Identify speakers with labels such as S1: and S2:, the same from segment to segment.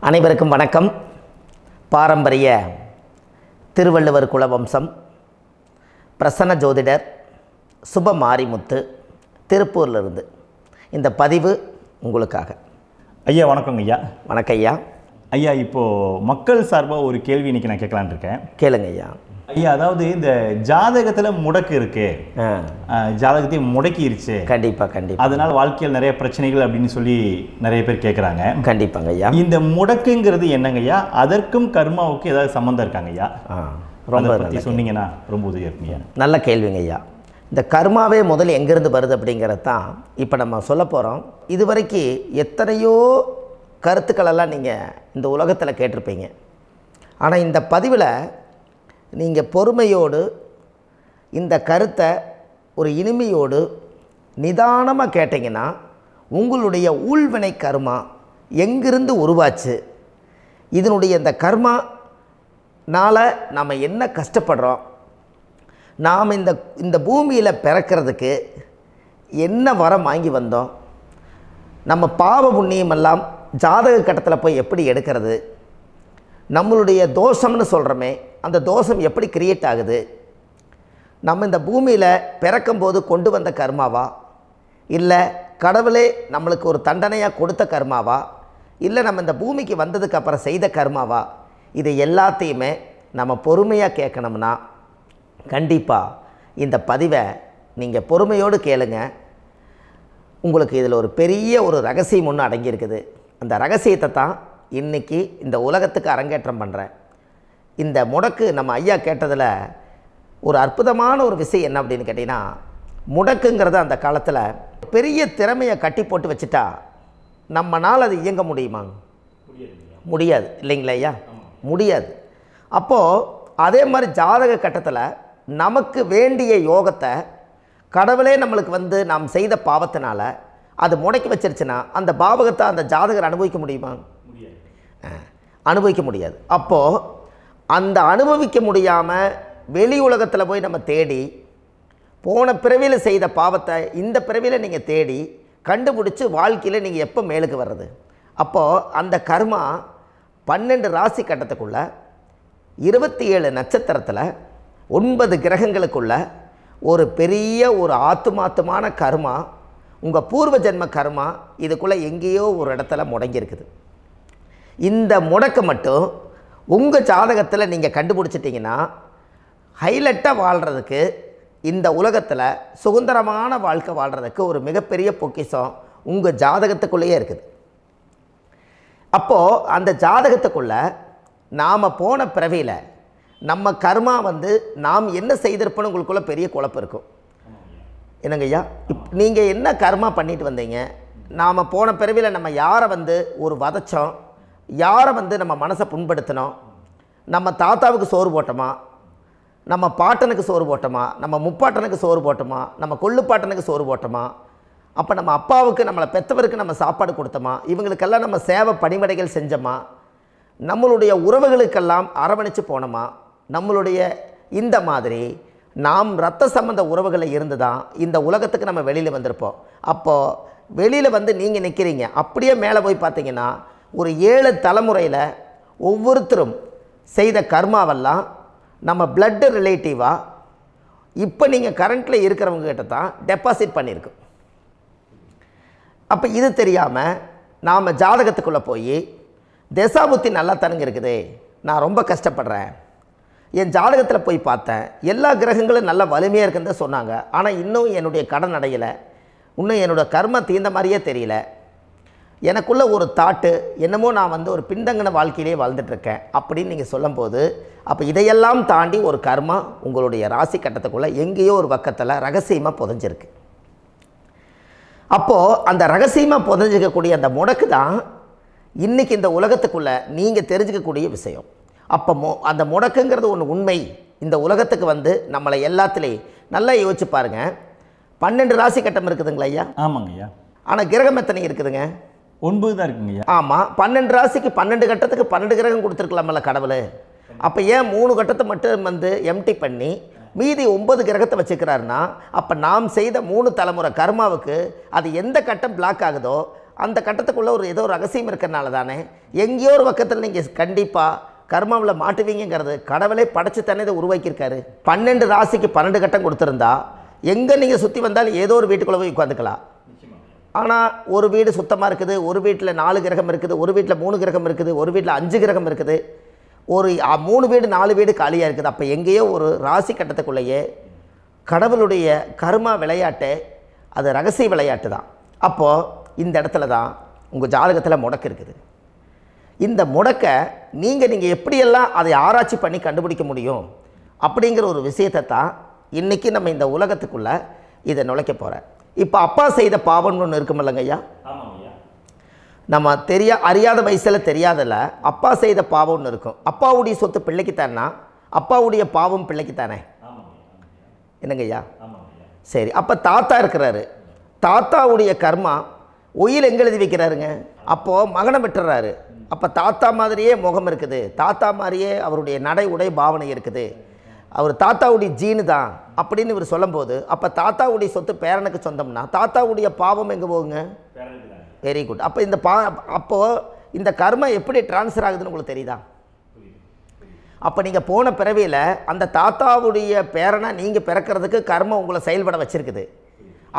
S1: அனைவருக்கும் வணக்கம். பாரம்பரிய திருவள்ளுவர் குலவம்சம் பிரசன்ன ஜோதிடர் சுப மாரிமுத்து திருப்பூரிலிருந்து இந்த பதிவு உங்களுக்காக.
S2: ஐயா வணக்கங்க ஐயா.
S1: வணக்கம் ஐயா.
S2: ஐயா இப்போது மக்கள் சார்பாக ஒரு கேள்வி இன்றைக்கி நான் கேட்கலான்னு இருக்கேன்.
S1: கேளுங்க ஐயா.
S2: ஐயா அதாவது இந்த ஜாதகத்தில் முடக்கு இருக்கு, ஜாதகத்தையும் முடக்கிருச்சு,
S1: கண்டிப்பாக
S2: அதனால் வாழ்க்கையில் நிறைய பிரச்சனைகள் அப்படின்னு சொல்லி நிறைய பேர் கேட்குறாங்க.
S1: கண்டிப்பாங்க ஐயா.
S2: இந்த முடக்குங்கிறது என்னங்க ஐயா? அதற்கும் கர்மாவுக்கு ஏதாவது சம்மந்தம் இருக்காங்க ஐயா? ரொம்ப பற்றி சொன்னீங்கன்னா ரொம்ப உதவியாக இருக்குங்க.
S1: நல்ல கேள்விங்க ஐயா. இந்த கர்மாவே முதல் எங்கேருந்து வருது அப்படிங்கிறது தான் இப்போ நம்ம சொல்ல போகிறோம். இது வரைக்கும் எத்தனையோ கருத்துக்களெல்லாம் நீங்கள் இந்த உலகத்தில் கேட்டிருப்பீங்க. ஆனால் இந்த பதிவில் நீங்கள் பொறுமையோடு இந்த கருத்தை ஒரு இனிமையோடு நிதானமாக கேட்டிங்கன்னா உங்களுடைய ஊழ்வினை கர்மா எங்கிருந்து உருவாச்சு, இதனுடைய இந்த கர்மானால் நாம் என்ன கஷ்டப்படுறோம், நாம் இந்த பூமியில் பிறக்கிறதுக்கு என்ன வரம் வாங்கி வந்தோம், நம்ம பாவ புண்ணியமெல்லாம் ஜாதக கட்டத்தில் போய் எப்படி எடுக்கிறது, நம்மளுடைய தோஷம்னு சொல்கிறோமே அந்த தோஷம் எப்படி கிரியேட் ஆகுது, நம்ம இந்த பூமியில் பிறக்கும்போது கொண்டு வந்த கர்மாவா, இல்லை கடவுளே நம்மளுக்கு ஒரு தண்டனையாக கொடுத்த கர்மாவா, இல்லை நம்ம இந்த பூமிக்கு வந்ததுக்கு அப்புறம் செய்த கர்மாவா, இது எல்லாத்தையுமே நம்ம பொறுமையாக கேட்கணும்னா கண்டிப்பாக இந்த பதிவை நீங்கள் பொறுமையோடு கேளுங்க. உங்களுக்கு இதில் ஒரு பெரிய ஒரு ரகசியம் ஒன்று அடங்கியிருக்குது. அந்த ரகசியத்தை தான் இன்றைக்கி இந்த உலகத்துக்கு அரங்கேற்றம் பண்ணுறேன். இந்த முடக்கு நம்ம ஐயா கேட்டதில் ஒரு அற்புதமான ஒரு விஷயம் என்ன அப்படின்னு கேட்டிங்கன்னா, முடக்குங்கிறது அந்த காலத்தில் பெரிய திறமையை கட்டி போட்டு வச்சுட்டா நம்மனால் அது இயங்க முடியுமா? முடியாது இல்லைங்களா ஐயா? முடியாது. அப்போது அதே மாதிரி ஜாதக கட்டத்தில் நமக்கு வேண்டிய யோகத்தை கடவுளே நம்மளுக்கு வந்து நாம் செய்த பாவத்தினால அது முடக்கி வச்சிருச்சுன்னா அந்த பாவகத்தை அந்த ஜாதகர் அனுபவிக்க முடியுமா? அனுபவிக்க முடியாது. அப்போது அந்த அனுபவிக்க முடியாமல் வெளி உலகத்தில் போய் நம்ம தேடி போன பிறவியில் செய்த பாவத்தை இந்த பிறவியில் நீங்கள் தேடி கண்டுபிடிச்சி வாழ்க்கையில் நீங்கள் எப்போ மேலுக்கு வர்றது? அப்போது அந்த கர்மா 12 ராசி கட்டத்துக்குள்ள 27 நட்சத்திரத்தில் 9 கிரகங்களுக்குள்ள ஒரு பெரிய ஒரு ஆத்துமாத்துமான கர்மா, உங்கள் பூர்வ ஜென்ம கர்மா இதுக்குள்ளே எங்கேயோ ஒரு இடத்துல முடங்கியிருக்குது. இந்த முடக்கை மட்டும் உங்கள் ஜாதகத்தில் நீங்கள் கண்டுபிடிச்சிட்டிங்கன்னா ஹைலைட்டாக வாழ்கிறதுக்கு, இந்த உலகத்தில் சுதந்திரமான வாழ்க்கை வாழ்கிறதுக்கு ஒரு மிகப்பெரிய பொக்கிஷம் உங்கள் ஜாதகத்துக்குள்ளேயே இருக்குது. அப்போது அந்த ஜாதகத்துக்குள்ளே நாம் போன பிறவியில் நம்ம கர்மா வந்து நாம் என்ன செய்திருப்போன்னு உங்களுக்குள்ளே பெரிய குழப்பம் இருக்கும். என்னங்க ஐயா, நீங்கள் என்ன கர்மா பண்ணிட்டு வந்தீங்க, நாம் போன பிறவியில் நம்ம யாரை வந்து ஒரு வதச்சோம், யாரை வந்து நம்ம மனசை புண்படுத்தினோம், நம்ம தாத்தாவுக்கு சோறு போட்டோமா, நம்ம பாட்டனுக்கு சோறு போட்டோமா, நம்ம முப்பாட்டனுக்கு சோறு போட்டோமா, நம்ம கொள்ளுப்பாட்டனுக்கு சோறு போட்டோமா, அப்போ நம்ம அப்பாவுக்கு நம்மளை பெற்றவருக்கு நம்ம சாப்பாடு கொடுத்தோமா, இவங்களுக்கெல்லாம் நம்ம சேவை பணிவிடைகள் செஞ்சோமா, நம்மளுடைய உறவுகளுக்கெல்லாம் அரவணைச்சு போனோமா, நம்மளுடைய இந்த மாதிரி நாம் இரத்த சம்பந்த உறவுகளில் இருந்து தான் இந்த உலகத்துக்கு நம்ம வெளியில் வந்திருப்போம். அப்போது வெளியில் வந்து நீங்கள் நிற்கிறீங்க, அப்படியே மேலே போய் பார்த்தீங்கன்னா ஒரு 7 தலைமுறையில் ஒவ்வொருத்தரும் செய்த கர்மாவெல்லாம் நம்ம பிளட்டு ரிலேட்டிவாக இப்போ நீங்கள் கரண்ட்டில் இருக்கிறவங்ககிட்ட தான் டெபாசிட் பண்ணியிருக்கோம். அப்போ இது தெரியாமல் நாம் ஜாதகத்துக்குள்ளே போய் தசாபுத்தி நல்லா தனுங்க இருக்குது, நான் ரொம்ப கஷ்டப்படுறேன், என் ஜாதகத்தில் போய் பார்த்தேன் எல்லா கிரகங்களும் நல்ல வலிமையாக இருக்குன்னு சொன்னாங்க, ஆனால் இன்னும் என்னுடைய கடன் அடையலை, இன்னும் என்னோடய கர்ம தீர்ந்த மாதிரியே தெரியல, எனக்குள்ள ஒரு தாட்டு என்னமோ நான் வந்து ஒரு பின்தங்கின வாழ்க்கையிலே வாழ்ந்துட்டுருக்கேன் அப்படின்னு நீங்கள் சொல்லும்போது, அப்போ இதையெல்லாம் தாண்டி ஒரு கர்மா உங்களுடைய ராசி கட்டத்துக்குள்ளே எங்கேயோ ஒரு பக்கத்தில் ரகசியமாக புதைஞ்சிருக்கு. அப்போது அந்த ரகசியமாக புதைஞ்சிக்கக்கூடிய அந்த முடக்கு தான் இன்றைக்கி இந்த உலகத்துக்குள்ளே நீங்கள் தெரிஞ்சுக்கக்கூடிய விஷயம். அப்போ அந்த முடக்குங்கிறது ஒன்று உண்மை. இந்த உலகத்துக்கு வந்து நம்மளை எல்லாத்துலேயும் நல்லா யோசிச்சு பாருங்கள். 12 ராசி கட்டம் இருக்குதுங்களா ஐயா?
S2: ஆமாங்க ஐயா.
S1: ஆனால் கிரகம் எத்தனை இருக்குதுங்க?
S2: 9 தான் இருக்குங்க ஐயா.
S1: ஆமாம், 12 ராசிக்கு 12 கட்டத்துக்கு 12 கிரகம் கொடுத்துருக்கலாமல்ல கடவுள். அப்போ ஏன் 3 கட்டத்தை மட்டும் வந்து எம்டி பண்ணி மீதி 9 கிரகத்தை வச்சுக்கிறாருன்னா, அப்போ நாம் செய்த 3 தலைமுறை கர்மாவுக்கு அது எந்த கட்டம் பிளாக் ஆகுதோ அந்த கட்டத்துக்குள்ளே ஏதோ ஒரு ரகசியம் இருக்கிறனால தானே எங்கேயோ ஒரு பக்கத்தில் நீங்கள் கண்டிப்பாக கர்மாவில் மாட்டுவீங்கிறது கடவுளே படைச்சு தானே இதை உருவாக்கியிருக்காரு. 12 ராசிக்கு 12 கட்டம் கொடுத்துருந்தா எங்கே நீங்கள் சுற்றி வந்தாலும் ஏதோ ஒரு வீட்டுக்குள்ளே போய் உட்காந்துக்கலாம். ஆனால் ஒரு வீடு சுத்தமாக இருக்குது, ஒரு வீட்டில் 4 கிரகம் இருக்குது, ஒரு வீட்டில் 3 கிரகம் இருக்குது, ஒரு வீட்டில் 5 கிரகம் இருக்குது, ஒரு 3 வீடு 4 வீடு காலியாக இருக்குது. அப்போ எங்கேயோ ஒரு ராசி கட்டத்துக்குள்ளேயே கடவுளுடைய கர்மா விளையாட்டு, அது ரகசிய விளையாட்டு தான். அப்போது இந்த இடத்துல தான் உங்கள் ஜாதகத்தில் முடக்கு இருக்குது. இந்த முடக்கை நீங்கள் எப்படியெல்லாம் அதை ஆராய்ச்சி பண்ணி கண்டுபிடிக்க முடியும் அப்படிங்கிற ஒரு விஷயத்தை தான் இன்றைக்கி நம்ம இந்த உலகத்துக்குள்ளே இதை நுழைக்க போகிறேன். இப்போ அப்பா செய்த பாவம்னு ஒன்று இருக்குமில்லங்க ஐயா, நம்ம அறியாத வயசில் தெரியாதில்ல, அப்பா செய்த பாவம் ஒன்று இருக்கும். அப்பாவுடைய சொத்து பிள்ளைக்குத்தானா, அப்பாவுடைய பாவம் பிள்ளைக்குத்தானே, என்னங்க ஐயா? சரி, அப்போ தாத்தா இருக்கிறாரு, தாத்தாவுடைய கர்மா உயில் எங்கே எழுதி வைக்கிறாருங்க? அப்போது மகனை விட்டுறாரு. அப்போ தாத்தா மாதிரியே முகம் இருக்குது, தாத்தா மாதிரியே அவருடைய நடை உடை பாவனை இருக்குது, அவர் தாத்தாவுடைய ஜீனு தான் அப்படின்னு இவர் சொல்லும்போது, அப்போ தாத்தாவுடைய சொத்து பேரனுக்கு சொந்தம்னா தாத்தாவுடைய பாவம் எங்கே போகுங்க? Very good. அப்போ அப்போது இந்த கர்மா எப்படி டிரான்ஸ்ஃபர் ஆகுதுன்னு உங்களுக்கு தெரியுதா? அப்போ நீங்கள் போன பிறவியில் அந்த தாத்தாவுடைய பேரனை நீங்கள் பிறக்கிறதுக்கு கர்மம் உங்களை செயல்பட வச்சுருக்குது.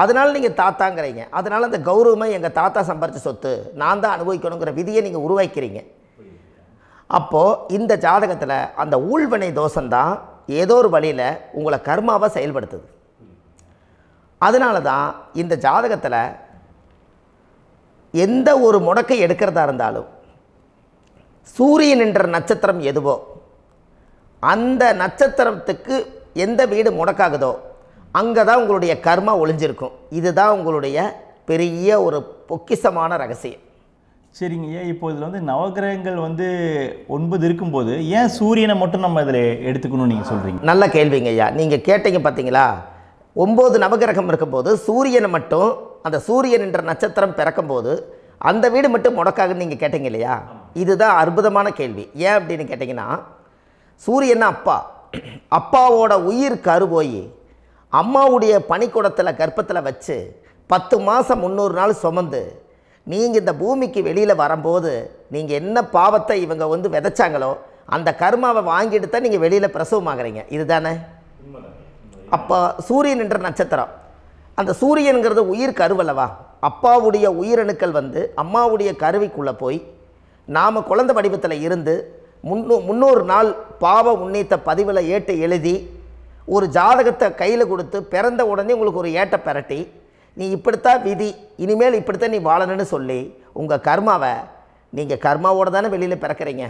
S1: அதனால் நீங்கள் தாத்தாங்கிறீங்க. அதனால் அந்த கௌரவமை எங்கள் தாத்தா சம்பாரித்த சொத்து நான் தான் அனுபவிக்கணுங்கிற விதியை நீங்கள் உருவாக்கிறீங்க. அப்போது இந்த ஜாதகத்தில் அந்த ஊழ்வினை தோஷந்தான் ஏதோ ஒரு வழியில் உங்களை கர்மாவை செயல்படுத்துது. அதனால தான் இந்த ஜாதகத்தில் எந்த ஒரு முடக்கை எடுக்கிறதா இருந்தாலும் சூரியன் என்ற நட்சத்திரம் எதுவோ அந்த நட்சத்திரத்துக்கு எந்த வீடு முடக்காகுதோ அங்கே தான் உங்களுடைய கர்மா ஒளிஞ்சிருக்கும். இதுதான் உங்களுடைய பெரிய ஒரு பொக்கிஷமான ரகசியம்.
S2: சரிங்க ஐயா, இப்போ இதில் நவகிரகங்கள் 9 இருக்கும்போது ஏன் சூரியனை மட்டும் நம்ம இதில் எடுத்துக்கணும்னு நீங்கள் சொல்கிறீங்க?
S1: நல்ல கேள்விங்க ஐயா. நீங்கள் கேட்டீங்க பார்த்தீங்களா, 9 நவகிரகம் இருக்கும்போது சூரியனை மட்டும், அந்த சூரியன் என்ற நட்சத்திரம் பிறக்கும்போது அந்த வீடு மட்டும் முடக்காகுன்னு நீங்கள் கேட்டீங்க இல்லையா? இதுதான் அற்புதமான கேள்வி. ஏன் அப்படின்னு கேட்டிங்கன்னா, சூரியன்னா அப்பா, அப்பாவோட உயிர் கரு போய் அம்மாவுடைய பனிக்கூடத்தில் கர்ப்பத்தில் வச்சு 10 மாதம் 300 நாள் சுமந்து நீங்கள் இந்த பூமிக்கு வெளியில் வரும்போது நீங்கள் என்ன பாவத்தை இவங்க விதைச்சாங்களோ அந்த கர்மாவை வாங்கிட்டு தான் நீங்கள் வெளியில் பிரசவமாகறீங்க. இதுதானே? அப்போ சூரியன் என்ற நட்சத்திரம், அந்த சூரியனுங்கிறது உயிர் கருவல்லவா, அப்பாவுடைய உயிரணுக்கள் அம்மாவுடைய கருவிக்குள்ளே போய் நாம் குழந்தை வடிவத்தில் இருந்து 300 நாள் பாவ உன்னித்த பதிவில் ஏட்டை எழுதி ஒரு ஜாதகத்தை கையில் கொடுத்து பிறந்த உடனே உங்களுக்கு ஒரு ஏட்டை பெரட்டி நீ இப்படித்தான் விதி, இனிமேல் இப்படித்தான் நீ வாழணும்னு சொல்லி உங்கள் கர்மாவை நீங்கள் கர்மாவோடு தானே வெளியில் பிறக்கிறீங்க.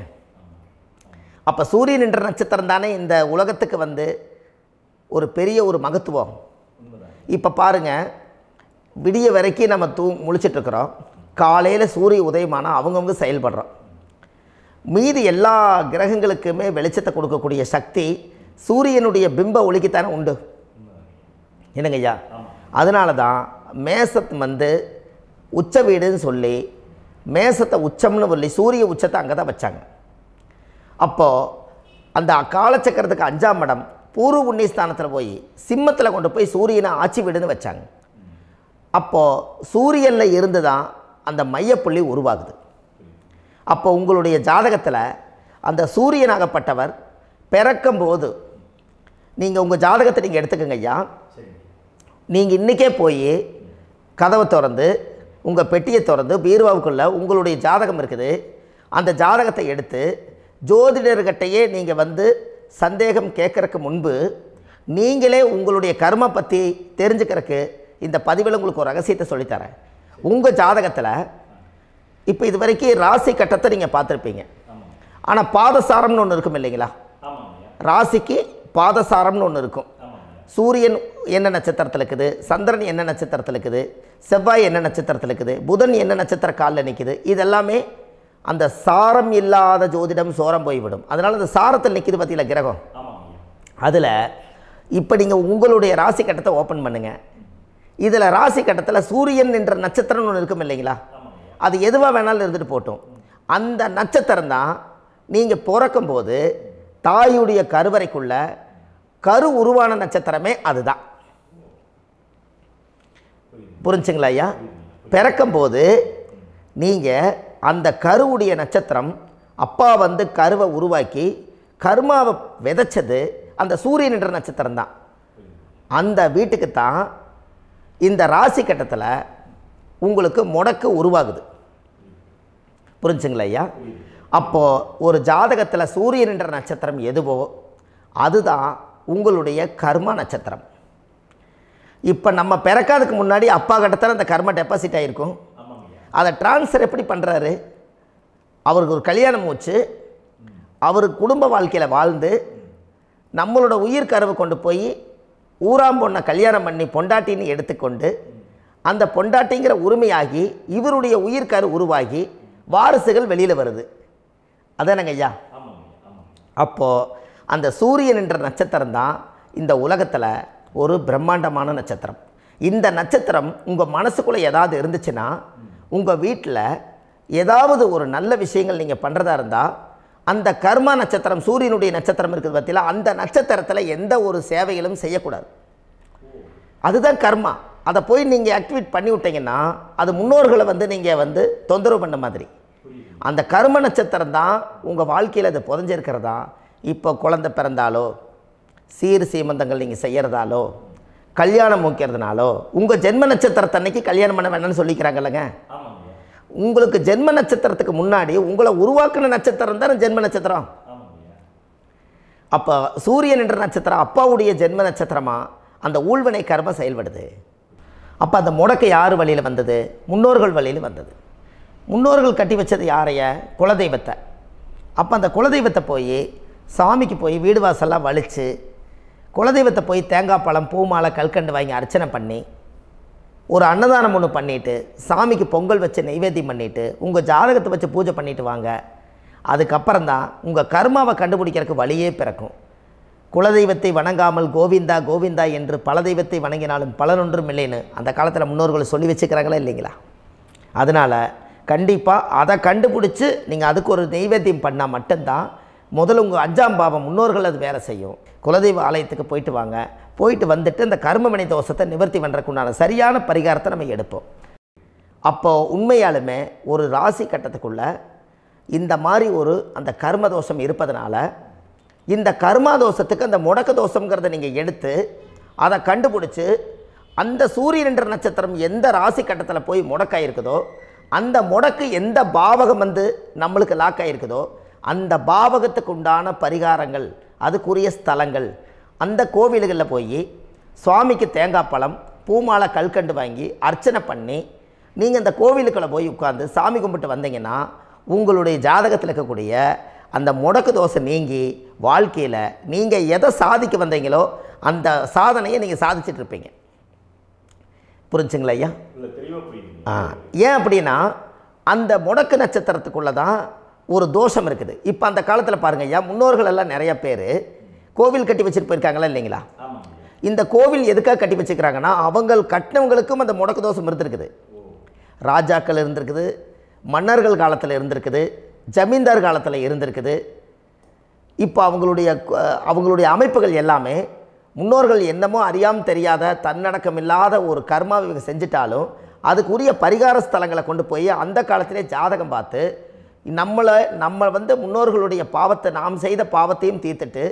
S1: அப்போ சூரியன் என்ற நட்சத்திரம் தானே இந்த உலகத்துக்கு ஒரு பெரிய ஒரு மகத்துவம். இப்போ பாருங்கள், விடிய வரைக்கும் நம்ம முழிச்சிட்ருக்குறோம், காலையில் சூரிய உதயமானால் அவங்கவுங்க செயல்படுறோம். மீதி எல்லா கிரகங்களுக்குமே வெளிச்சத்தை கொடுக்கக்கூடிய சக்தி சூரியனுடைய பிம்ப ஒளிக்குத்தானே உண்டு, என்னங்க ஐயா? அதனால தான் மேசத்து உச்ச வீடுன்னு சொல்லி மேசத்தை உச்சம்னு சொல்லி சூரிய உச்சத்தை அங்கே தான் வச்சாங்க. அப்போது அந்த காலச்சக்கரத்துக்கு 5ஆம் இடம் பூர்வ புண்ணியஸ்தானத்தில் போய் சிம்மத்தில் கொண்டு போய் சூரியனை ஆட்சி வீடுன்னு வச்சாங்க. அப்போது சூரியனில் இருந்து தான் அந்த மையப்புள்ளி உருவாகுது. அப்போ உங்களுடைய ஜாதகத்தில் அந்த சூரியனாகப்பட்டவர் பிறக்கும்போது நீங்கள் உங்கள் ஜாதகத்தை நீங்கள் எடுத்துக்கங்க ஐயா. நீங்கள் இன்றைக்கே போய் கதவை திறந்து உங்கள் பெட்டியை திறந்து பீர்வாவுக்குள்ளே உங்களுடைய ஜாதகம் இருக்குது, அந்த ஜாதகத்தை எடுத்து ஜோதிடர்கிட்டையே நீங்கள் சந்தேகம் கேட்குறக்கு முன்பு நீங்களே உங்களுடைய கர்ம பற்றி தெரிஞ்சுக்கிறதுக்கு இந்த பதிவில் உங்களுக்கு ஒரு ரகசியத்தை சொல்லித்தரேன். உங்கள் ஜாதகத்தில் இப்போ இது வரைக்கும் ராசி கட்டத்தை நீங்கள் பார்த்துருப்பீங்க, ஆனால் பாதசாரம்னு ஒன்று இருக்கும் இல்லைங்களா? ராசிக்கு பாதசாரம்னு ஒன்று இருக்கும். சூரியன் என்ன நட்சத்திரத்தில் இருக்குது, சந்திரன் என்ன நட்சத்திரத்தில் இருக்குது, செவ்வாய் என்ன நட்சத்திரத்தில் இருக்குது, புதன் என்ன நட்சத்திர காலில் நிற்குது, இதெல்லாமே அந்த சாரம் இல்லாத ஜோதிடம் சோரம் போய்விடும். அதனால் அந்த சாரத்தில் நிற்கிது பார்த்தீங்களா கிரகம், அதில் இப்போ நீங்கள் உங்களுடைய ராசி கட்டத்தை ஓப்பன் பண்ணுங்கள். இதில் ராசி கட்டத்தில் சூரியன் என்ற நட்சத்திரம்னு ஒன்று இருக்கும் இல்லைங்களா? அது எதுவாக வேணாலும் இருந்துட்டு போட்டோம். அந்த நட்சத்திரம் தான் நீங்கள் பிறக்கும்போது தாயுடைய கருவறைக்குள்ள கரு உருவான நட்சத்திரமே அதுதான். புரிஞ்சுங்களா ஐயா? பிறக்கும்போது நீங்கள் அந்த கருவுடைய நட்சத்திரம் அப்பா வந்து கருவை உருவாக்கி கர்மாவை விதைச்சது அந்த சூரியன் என்ற நட்சத்திரம் தான். அந்த வீட்டுக்கு தான் இந்த ராசி கட்டத்தில் உங்களுக்கு முடக்கு உருவாகுது. புரிஞ்சுங்களா ஐயா? அப்போது ஒரு ஜாதகத்தில் சூரியன் என்ற நட்சத்திரம் எதுவோ அதுதான் உங்களுடைய கர்ம நட்சத்திரம். இப்போ நம்ம பிறக்காதுக்கு முன்னாடி அப்பா கட்டத்தில் அந்த கர்ம டெபாசிட் ஆகிருக்கும். அதை ட்ரான்ஸ்ஃபர் எப்படி பண்ணுறாரு? அவருக்கு ஒரு கல்யாணம் மூச்சு, அவர் குடும்ப வாழ்க்கையில் வாழ்ந்து நம்மளோட உயிர் கருவை கொண்டு போய் ஊராம் பொண்ணை கல்யாணம் பண்ணி பொண்டாட்டின்னு எடுத்துக்கொண்டு அந்த பொண்டாட்டிங்கிற உரிமையாகி இவருடைய உயிர் கரு உருவாகி வாரிசுகள் வெளியில் வருது. அதானங்க ஐயா? அப்போது அந்த சூரியன் என்ற நட்சத்திரம் தான் இந்த உலகத்தில் ஒரு பிரம்மாண்டமான நட்சத்திரம். இந்த நட்சத்திரம் உங்கள் மனசுக்குள்ளே ஏதாவது இருந்துச்சுன்னா உங்கள் வீட்டில் ஏதாவது ஒரு நல்ல விஷயங்கள் நீங்கள் பண்ணுறதா இருந்தால் அந்த கர்மா நட்சத்திரம் சூரியனுடைய நட்சத்திரம் இருக்குது பார்த்தீங்களா, அந்த நட்சத்திரத்தில் எந்த ஒரு சேவைகளும் செய்யக்கூடாது. அதுதான் கர்மா. அதை போய் நீங்கள் ஆக்டிவேட் பண்ணி விட்டீங்கன்னா அது முன்னோர்களை வந்து நீங்கள் வந்து தொந்தரவு பண்ண மாதிரி. அந்த கர்ம நட்சத்திரம் தான் உங்கள் வாழ்க்கையில் அது புதஞ்சிருக்கிறதா. இப்போ குழந்தை பிறந்தாலோ சீர் சீமந்தங்கள் நீங்கள் செய்கிறதாலோ கல்யாணம் முக்கிறதுனாலோ உங்கள் ஜென்ம நட்சத்திரத்தன்னைக்கு கல்யாணம் பண்ண வேணாம்னு சொல்லிக்கிறாங்கல்லங்க. உங்களுக்கு ஜென்ம நட்சத்திரத்துக்கு முன்னாடி உங்களை உருவாக்குன நட்சத்திரம் தான் ஜென்ம நட்சத்திரம். அப்போ சூரியன் என்ற நட்சத்திரம் அப்பாவுடைய ஜென்ம நட்சத்திரமாக அந்த ஊழ்வினை கர்மம் செயல்படுது. அப்போ அந்த முடக்கு யார் வழியில் வந்தது? முன்னோர்கள் வழியில் வந்தது. முன்னோர்கள் கட்டி வச்சது யாரைய? குலதெய்வத்தை. அப்போ அந்த குலதெய்வத்தை போய் சாமிக்கு போய் வீடு வாசல்லாம் வலித்து குலதெய்வத்தை போய் தேங்காய் பழம் பூ மாலை கல்கண்டு வாங்கி அர்ச்சனை பண்ணி ஒரு அன்னதானம் ஒன்று பண்ணிவிட்டு சாமிக்கு பொங்கல் வச்சு நைவேத்தியம் பண்ணிவிட்டு உங்கள் ஜாதகத்தை வச்சு பூஜை பண்ணிவிட்டு வாங்க. அதுக்கப்புறம் தான் உங்கள் கர்மாவை கண்டுபிடிக்கிறதுக்கு வழியே பிறக்கும். குலதெய்வத்தை வணங்காமல் கோவிந்தா கோவிந்தா என்று பல தெய்வத்தை வணங்கினாலும் பலனொன்றும் இல்லைன்னு அந்த காலத்தில் முன்னோர்கள் சொல்லி வச்சுக்கிறாங்களா இல்லைங்களா? அதனால் கண்டிப்பாக அதை கண்டுபிடிச்சி நீங்கள் அதுக்கு ஒரு நைவேத்தியம் பண்ணால் மட்டும்தான் முதல்ல உங்கள் 5ஆம் பாவம் முன்னோர்கள் அது வேலை செய்யும். குலதெய்வ ஆலயத்துக்கு போயிட்டு வாங்க. போயிட்டு வந்துட்டு இந்த கர்மவினை தோஷத்தை நிவர்த்தி பண்ணுறதுக்குண்டான சரியான பரிகாரத்தை நம்ம எடுப்போம். அப்போது உண்மையாலுமே ஒரு ராசி கட்டத்துக்குள்ளே இந்த மாதிரி ஒரு அந்த கர்ம தோஷம் இருப்பதனால இந்த கர்மா தோஷத்துக்கு அந்த முடக்க தோஷங்கிறத நீங்கள் எடுத்து அதை கண்டுபிடிச்சி அந்த சூரியன் என்ற நட்சத்திரம் எந்த ராசி கட்டத்தில் போய் முடக்காயிருக்குதோ அந்த முடக்கு எந்த பாவகம் வந்து நம்மளுக்கு லாக் ஆகிருக்குதோ அந்த பாவகத்துக்கு உண்டான பரிகாரங்கள் அதுக்குரிய ஸ்தலங்கள் அந்த கோவில்களில் போய் சுவாமிக்கு தேங்காய் பழம் பூமாலை கல்கண்டு வாங்கி அர்ச்சனை பண்ணி நீங்கள் அந்த கோவிலுக்குள்ளே போய் உட்காந்து சாமி கும்பிட்டு வந்தீங்கன்னா உங்களுடைய ஜாதகத்தில் இருக்கக்கூடிய அந்த முடக்கு தோசை நீங்கி வாழ்க்கையில் நீங்கள் எதை சாதிக்க வந்தீங்களோ அந்த சாதனையை நீங்கள் சாதிச்சிட்ருப்பீங்க. புரிஞ்சுங்களா ஐயா? ஏன் அப்படின்னா அந்த முடக்கு நட்சத்திரத்துக்குள்ளே தான் ஒரு தோஷம் இருக்குது. இப்போ அந்த காலத்தில் பாருங்கள் ஐயா, முன்னோர்கள் எல்லாம் நிறைய பேர் கோவில் கட்டி வச்சுட்டு போயிருக்காங்களா இல்லைங்களா? இந்த கோவில் எதுக்காக கட்டி வச்சுக்கிறாங்கன்னா அவங்க கட்டினவங்களுக்கும் அந்த முடக்கு தோஷம் இருந்திருக்குது. ராஜாக்கள் இருந்திருக்குது, மன்னர்கள் காலத்தில் இருந்திருக்குது, ஜமீன்தார் காலத்தில் இருந்திருக்குது. இப்போ அவங்களுடைய அமைப்புகள் எல்லாமே முன்னோர்கள் என்னமோ அறியாமல் தெரியாத தன்னடக்கம் இல்லாத ஒரு கர்மாவை இவங்க செஞ்சிட்டாலும் அதுக்குரிய பரிகார ஸ்தலங்களை கொண்டு போய் அந்த காலத்திலே ஜாதகம் பார்த்து நம்ம வந்து முன்னோர்களுடைய பாவத்தை நாம் செய்த பாவத்தையும் தீர்த்துட்டு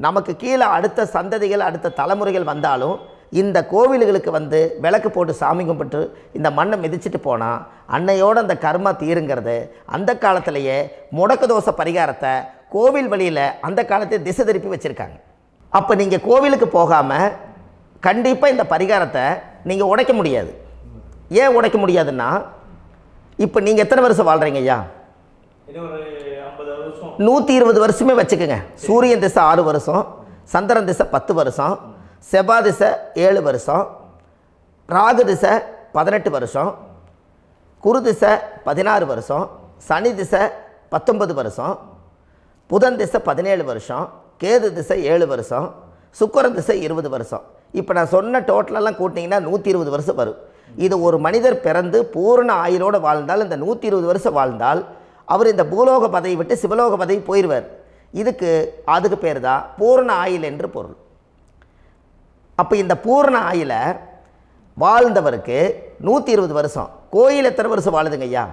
S1: நமக்கு கீழே அடுத்த சந்ததிகள் அடுத்த தலைமுறைகள் வந்தாலும் இந்த கோவில்களுக்கு வந்து விளக்கு போட்டு சாமி கும்பிட்டு இந்த மண்ணை மிதிச்சிட்டு போனால் அன்னையோடு அந்த கர்மா தீருங்கிறது அந்த காலத்திலேயே முடக்கு தோசை பரிகாரத்தை கோவில் வழியில் அந்த காலத்தை திசை திருப்பி வச்சுருக்காங்க. அப்போ நீங்கள் கோவிலுக்கு போகாமல் கண்டிப்பாக இந்த பரிகாரத்தை நீங்கள் உடைக்க முடியாது. ஏன் உடைக்க முடியாதுன்னா இப்போ நீங்கள் எத்தனை வருஷம் வாழ்கிறீங்க ஐயா? 120 வருஷமே வச்சுக்கோங்க. சூரியன் திசை 6 வருஷம், சந்திரன் திசை 10 வருஷம், செவ்வாய் திசை 7 வருஷம், ராகு திசை 18 வருஷம், குரு திசை 16 வருஷம், சனி திசை 19 வருஷம், புதன் திசை 17 வருஷம், கேது திசை 7 வருஷம், சுக்கிரன் திசை 20 வருஷம். இப்போ நான் சொன்ன டோட்டலெல்லாம் கூட்டிங்கன்னா 120 வருஷம் வரும். இது ஒரு மனிதர் பிறந்து பூரண ஆயுளோடு வாழ்ந்தால் இந்த 120 வருஷம் வாழ்ந்தால் அவர் இந்த பூலோக பதவி விட்டு சிவலோக பதவி போயிடுவார். அதுக்கு பேர் தான் பூரண ஆயுள் என்று பொருள். அப்போ இந்த பூரண ஆயுளை வாழ்ந்தவருக்கு 120 வருஷம். கோயில் எத்தனை வருஷம் வாழுதுங்க ஐயா?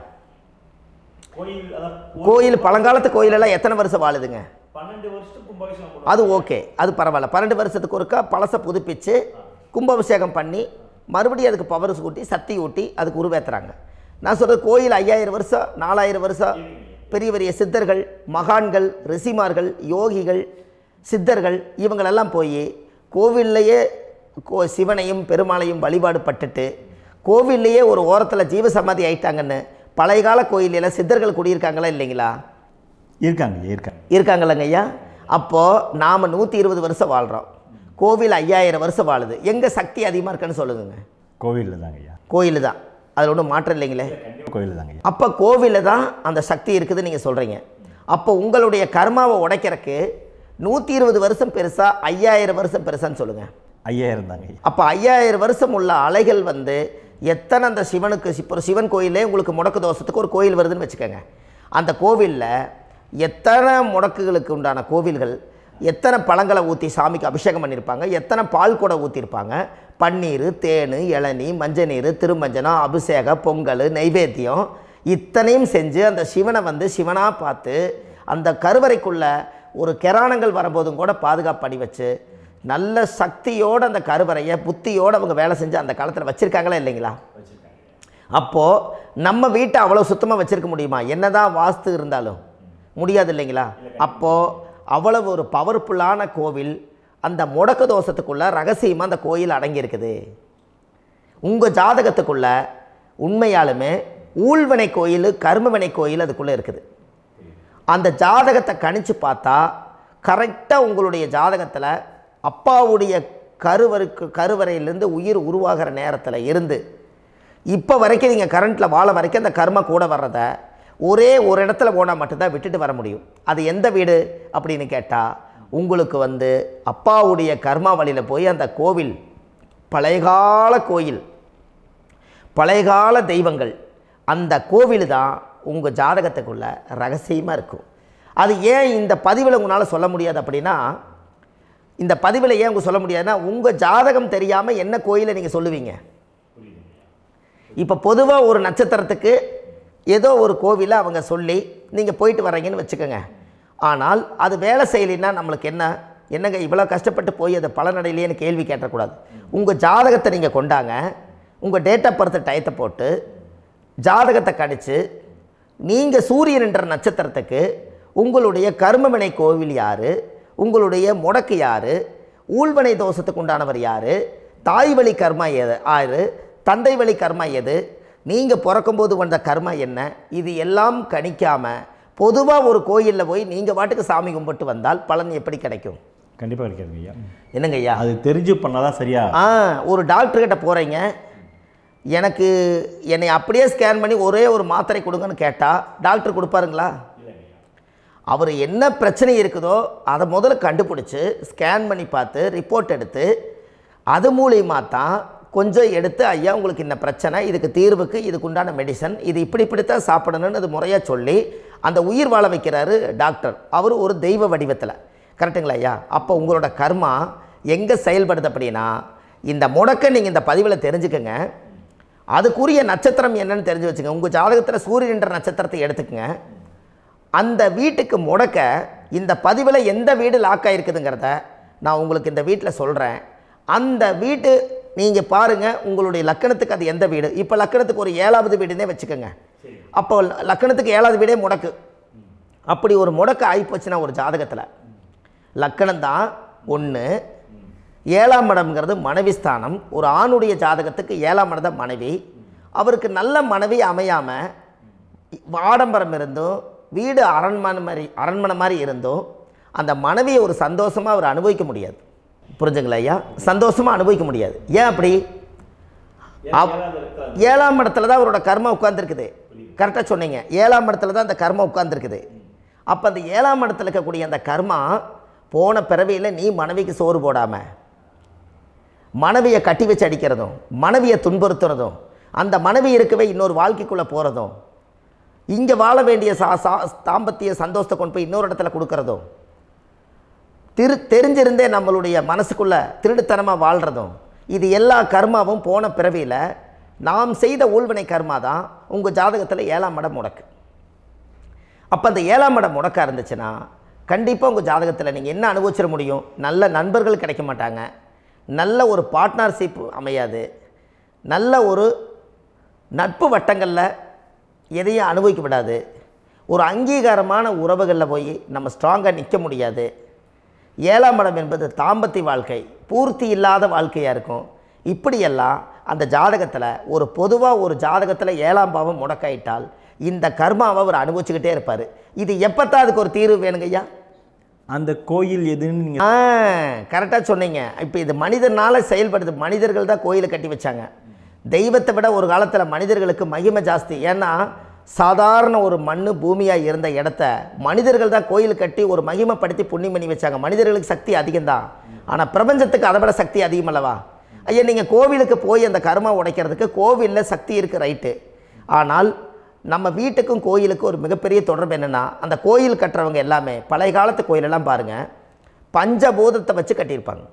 S1: கோயில் பழங்காலத்து கோயிலெல்லாம் எத்தனை வருஷம் வாழுதுங்க?
S2: 12 வருஷத்துக்கு கும்பாபிஷேகம்.
S1: அது ஓகே, அது பரவாயில்ல. 12 வருஷத்துக்கு ஒருக்கா பழசை புதுப்பிச்சு கும்பாபிஷேகம் பண்ணி மறுபடியும் அதுக்கு பவர் ஊட்டி சக்தி ஊட்டி அதுக்கு உருவேற்றுறாங்க. நான் சொல்கிறது கோயில் 5000 வருஷம் 4000 வருஷம் பெரிய பெரிய சித்தர்கள், மகான்கள், ரிஷிமார்கள், யோகிகள், சித்தர்கள் இவங்களெல்லாம் போய் கோவில்லையே சிவனையும் பெருமாளையும் வழிபாடு பட்டுட்டு கோவில்லையே ஒரு ஓரத்தில் ஜீவசமாதி ஆயிட்டாங்கன்னு பழைய கால கோயிலில் சித்தர்கள் குடியிருக்காங்களா இல்லைங்களா? இருக்காங்கல்லங்க ஐயா. அப்போது நாம் 120 வருஷம் வாழ்கிறோம், கோவில் 5000 வருஷம் வாழுது. எங்கே சக்தி அதிகமாக இருக்குன்னு சொல்லுங்க?
S2: கோவிலில் தாங்க ஐயா.
S1: கோயில் தான், அதில் ஒன்றும் மாற்றம் இல்லைங்களே.
S2: கோவில் தாங்க.
S1: அப்போ கோவிலில் தான் அந்த சக்தி இருக்குதுன்னு நீங்கள் சொல்கிறீங்க. அப்போ உங்களுடைய கர்மாவை உடைக்கிறதுக்கு 120 வருஷம் பெருசா 5000 வருஷம் பெருசான்னு சொல்லுங்கள்?
S2: 5000 தாங்க.
S1: அப்போ 5000 வருஷம் உள்ள அலைகள் வந்து எத்தனை அந்த சிவனுக்கு இப்போ சிவன் கோயிலே உங்களுக்கு முடக்கு தோஷத்துக்கு ஒரு கோயில் வருதுன்னு வச்சுக்கோங்க. அந்த கோவிலில் எத்தனை முடக்குகளுக்கு உண்டான கோவில்கள், எத்தனை பழங்களை ஊற்றி சாமிக்கு அபிஷேகம் பண்ணியிருப்பாங்க, எத்தனை பால் கூட ஊற்றிருப்பாங்க, பன்னீர், தேன், இளநீ, மஞ்சள் நீர், திருமஞ்சனம், அபிஷேகம், பொங்கல், நைவேத்தியம் இத்தனையும் செஞ்சு அந்த சிவனை வந்து சிவனாக பார்த்து அந்த கருவறைக்குள்ள ஒரு கிராணங்கள் வரும்போதும் கூட பாதுகாப்பு பண்ணி வச்சு நல்ல சக்தியோடு அந்த கருவறையை புத்தியோடு அவங்க வேலை செஞ்சு அந்த காலத்தில் வச்சுருக்காங்களா இல்லைங்களா? அப்போது நம்ம வீட்டை அவ்வளோ சுத்தமாக வச்சுருக்க முடியுமா? என்ன தான் வாஸ்து இருந்தாலும் முடியாது இல்லைங்களா? அப்போது அவ்வளவு ஒரு பவர்ஃபுல்லான கோவில் அந்த முடக்கு தோஷத்துக்குள்ளே ரகசியமாக அந்த கோயில் அடங்கியிருக்குது. உங்கள் ஜாதகத்துக்குள்ள உண்மையாலுமே ஊழ்வினை கோயில், கர்மவினை கோயில் அதுக்குள்ளே இருக்குது. அந்த ஜாதகத்தை கணிச்சு பார்த்தா கரெக்டாக உங்களுடைய ஜாதகத்தில் அப்பாவுடைய கருவறையிலேருந்து உயிர் உருவாகிற நேரத்தில் இருந்து இப்போ வரைக்கும் நீங்கள் கரண்ட்டில் வாழ வரைக்கும் அந்த கர்ம கூட வர்றத ஒரே ஒரு இடத்துல போனால் மட்டும்தான் விட்டுட்டு வர முடியும். அது எந்த வீடு அப்படின்னு கேட்டால் உங்களுக்கு வந்து அப்பாவுடைய கர்மா வழியில் போய் அந்த கோவில் பழையகால கோயில், பழையகால தெய்வங்கள், அந்த கோவில் தான் உங்கள் ஜாதகத்துக்குள்ள ரகசியமாக இருக்கும். அது ஏன் இந்த பதிவில் உங்களால் சொல்ல முடியாது அப்படின்னா, இந்த பதிவில் ஏன் உங்க சொல்ல முடியாதுன்னா உங்கள் ஜாதகம் தெரியாமல் என்ன கோயிலை நீங்கள் சொல்லுவீங்க? இப்போ பொதுவாக ஒரு நட்சத்திரத்துக்கு ஏதோ ஒரு கோவிலை அவங்க சொல்லி நீங்கள் போயிட்டு வரீங்கன்னு வச்சுக்கோங்க. ஆனால் அது வேலை செய்யலைன்னா நம்மளுக்கு என்னங்க இவ்வளோ கஷ்டப்பட்டு போய் அதை பலனடையிலேன்னு கேள்வி கேட்டக்கூடாது. உங்கள் ஜாதகத்தை நீங்கள் கொண்டாங்க, உங்கள் டேட் ஆஃப் பர்த் டயத்தை போட்டு ஜாதகத்தை கணிச்சு நீங்கள் சூரியன்ன்ற நட்சத்திரத்துக்கு உங்களுடைய கர்மவினை கோவில் யார், உங்களுடைய முடக்கு யார், ஊழ்வினை தோஷத்துக்கு உண்டானவர் யார், தாய் வழி கர்மா யார், தந்தை வழி கர்மா எது, நீங்கள் பிறக்கும்போது வந்த கர்மா என்ன, இது எல்லாம் கணிக்காமல் பொதுவாக ஒரு கோயிலில் போய் நீங்கள் பாட்டுக்கு சாமி கும்பிட்டு வந்தால் பலன் எப்படி கிடைக்கும்?
S2: கண்டிப்பாக கிடைக்காது ஐயா.
S1: என்னங்க ஐயா?
S2: அது தெரிஞ்சு பண்ணாதான் சரியா?
S1: ஒரு டாக்டர்கிட்ட போகிறீங்க, என்னை அப்படியே ஸ்கேன் பண்ணி ஒரே ஒரு மாத்திரை கொடுங்கன்னு கேட்டால் டாக்டர் கொடுப்பாருங்களா? அவர் என்ன பிரச்சனை இருக்குதோ அதை முதல்ல கண்டுபிடிச்சி ஸ்கேன் பண்ணி பார்த்து ரிப்போர்ட் எடுத்து அது மூலியமாக தான் கொஞ்சம் எடுத்து ஐயா உங்களுக்கு இந்த பிரச்சனை, இதுக்கு தீர்வுக்கு இதுக்கு உண்டான மெடிசன், இது இப்படித்தான் சாப்பிடணும்னு அது முறையாக சொல்லி அந்த உயிர் வாழ வைக்கிறாரு டாக்டர். அவர் ஒரு தெய்வ வடிவத்தில். கரெக்டுங்களா ஐயா? அப்போ உங்களோட கர்மா எங்கே செயல்படுது அப்படின்னா இந்த முடக்க நீங்கள் இந்த பதிவில் தெரிஞ்சுக்கங்க. அதுக்குரிய நட்சத்திரம் என்னன்னு தெரிஞ்சு வச்சுங்க. உங்கள் ஜாதகத்தில் சூரியன்ற நட்சத்திரத்தை எடுத்துக்கங்க. அந்த வீட்டுக்கு முடக்க இந்த பதிவில் எந்த வீடு லாக் ஆகிருக்குதுங்கிறத நான் உங்களுக்கு இந்த வீட்டில் சொல்கிறேன். அந்த வீட்டு நீங்கள் பாருங்கள், உங்களுடைய லக்கணத்துக்கு அது எந்த வீடு. இப்போ லக்கணத்துக்கு ஒரு 7வது வீடுன்னே வச்சுக்கோங்க. அப்போ லக்கணத்துக்கு 7வது வீடே முடக்கு. அப்படி ஒரு முடக்கு ஆகிப்போச்சுன்னா ஒரு ஜாதகத்தில் லக்கணம் தான் 1, 7ஆம் இடம்ங்கிறது மனைவி ஸ்தானம். ஒரு ஆணுடைய ஜாதகத்துக்கு 7ஆம் இடம் தான் மனைவி. அவருக்கு நல்ல மனைவி அமையாமல் ஆடம்பரம் இருந்தும் வீடு அரண்மனை மாதிரி இருந்தும் அந்த மனைவியை ஒரு சந்தோஷமாக அவர் அனுபவிக்க முடியாது. புரிஞ்சுங்களா ஐயா? சந்தோஷமாக அனுபவிக்க முடியாது. ஏன் அப்படி? 7ஆம் இடத்துல தான் அவரோட கர்மா உட்கார்ந்துருக்குது. கரெக்டாக சொன்னீங்க. 7ஆம் இடத்துல தான் அந்த கர்மா உட்கார்ந்துருக்குது. அப்போ அந்த 7ஆம் இடத்துல இருக்கக்கூடிய அந்த கர்மா போன பிறவியில் நீ மனைவிக்கு சோறு போடாமல் மனைவியை கட்டி வச்சு அடிக்கிறதும், மனைவியை துன்புறுத்துறதும், அந்த மனைவி இருக்கவே இன்னொரு வாழ்க்கைக்குள்ளே போகிறதும், இங்கே வாழ வேண்டிய தாம்பத்திய சந்தோஷத்தை கொண்டு போய் இன்னொரு இடத்துல கொடுக்கறதும், தெரிஞ்சிருந்தே நம்மளுடைய மனசுக்குள்ளே திருடுத்தனமாக வாழ்கிறதும், இது எல்லா கர்மாவும் போன பிறவியில் நாம் செய்த ஊழ்வினை கர்மா தான் உங்கள் ஜாதகத்தில் 7ஆம் இடம் முடக்கு. அப்போ அந்த 7ஆம் இடம் முடக்காக இருந்துச்சுன்னா கண்டிப்பாக உங்கள் ஜாதகத்தில் நீங்கள் என்ன அனுபவிச்சிட முடியும்? நல்ல நண்பர்கள் கிடைக்க மாட்டாங்க, நல்ல ஒரு பார்ட்னர்ஷிப் அமையாது, நல்ல ஒரு நட்பு வட்டங்களில் எதையும் அனுபவிக்க விடாது, ஒரு அங்கீகாரமான உறவுகளில் போய் நம்ம ஸ்ட்ராங்காக நிற்க முடியாது. 7ஆம் இடம் என்பது தாம்பத்திய வாழ்க்கை, பூர்த்தி இல்லாத வாழ்க்கையாக இருக்கும். இப்படியெல்லாம் அந்த ஜாதகத்தில் ஒரு பொதுவாக ஒரு ஜாதகத்தில் 7ஆம் பாவம் முடக்காயிட்டால் இந்த கர்மாவை அவர் அனுபவிச்சுக்கிட்டே இருப்பார். இது எப்போத்தான் அதுக்கு ஒரு தீர்வு வேணுங்க ஐயா?
S2: அந்த கோயில் எதுன்னு நீங்கள்
S1: கரெக்டாக சொன்னீங்க. இப்போ இது மனிதனால் செயல்படுது. மனிதர்கள் தான் கோயிலை கட்டி வச்சாங்க. தெய்வத்தை விட ஒரு காலத்தில் மனிதர்களுக்கு மகிமை ஜாஸ்தி. ஏன்னா சாதாரண ஒரு மண் பூமியாக இருந்த இடத்த மனிதர்கள் தான் கோயில் கட்டி ஒரு மகிமைப்படுத்தி புண்ணியம் பண்ணி வச்சாங்க. மனிதர்களுக்கு சக்தி அதிகம்தான், ஆனால் பிரபஞ்சத்துக்கு அதை விட சக்தி அதிகமல்லவா? ஐயா, நீங்கள் கோவிலுக்கு போய் அந்த கர்மா உடைக்கிறதுக்கு கோவிலில் சக்தி இருக்குது, ரைட்டு. ஆனால் நம்ம வீட்டுக்கும் கோயிலுக்கும் ஒரு மிகப்பெரிய தொடர்பு என்னென்னா, அந்த கோயில் கட்டுறவங்க எல்லாமே பழைய காலத்து கோயிலெல்லாம் பாருங்கள், பஞ்சபூதத்தை வச்சு கட்டியிருப்பாங்க.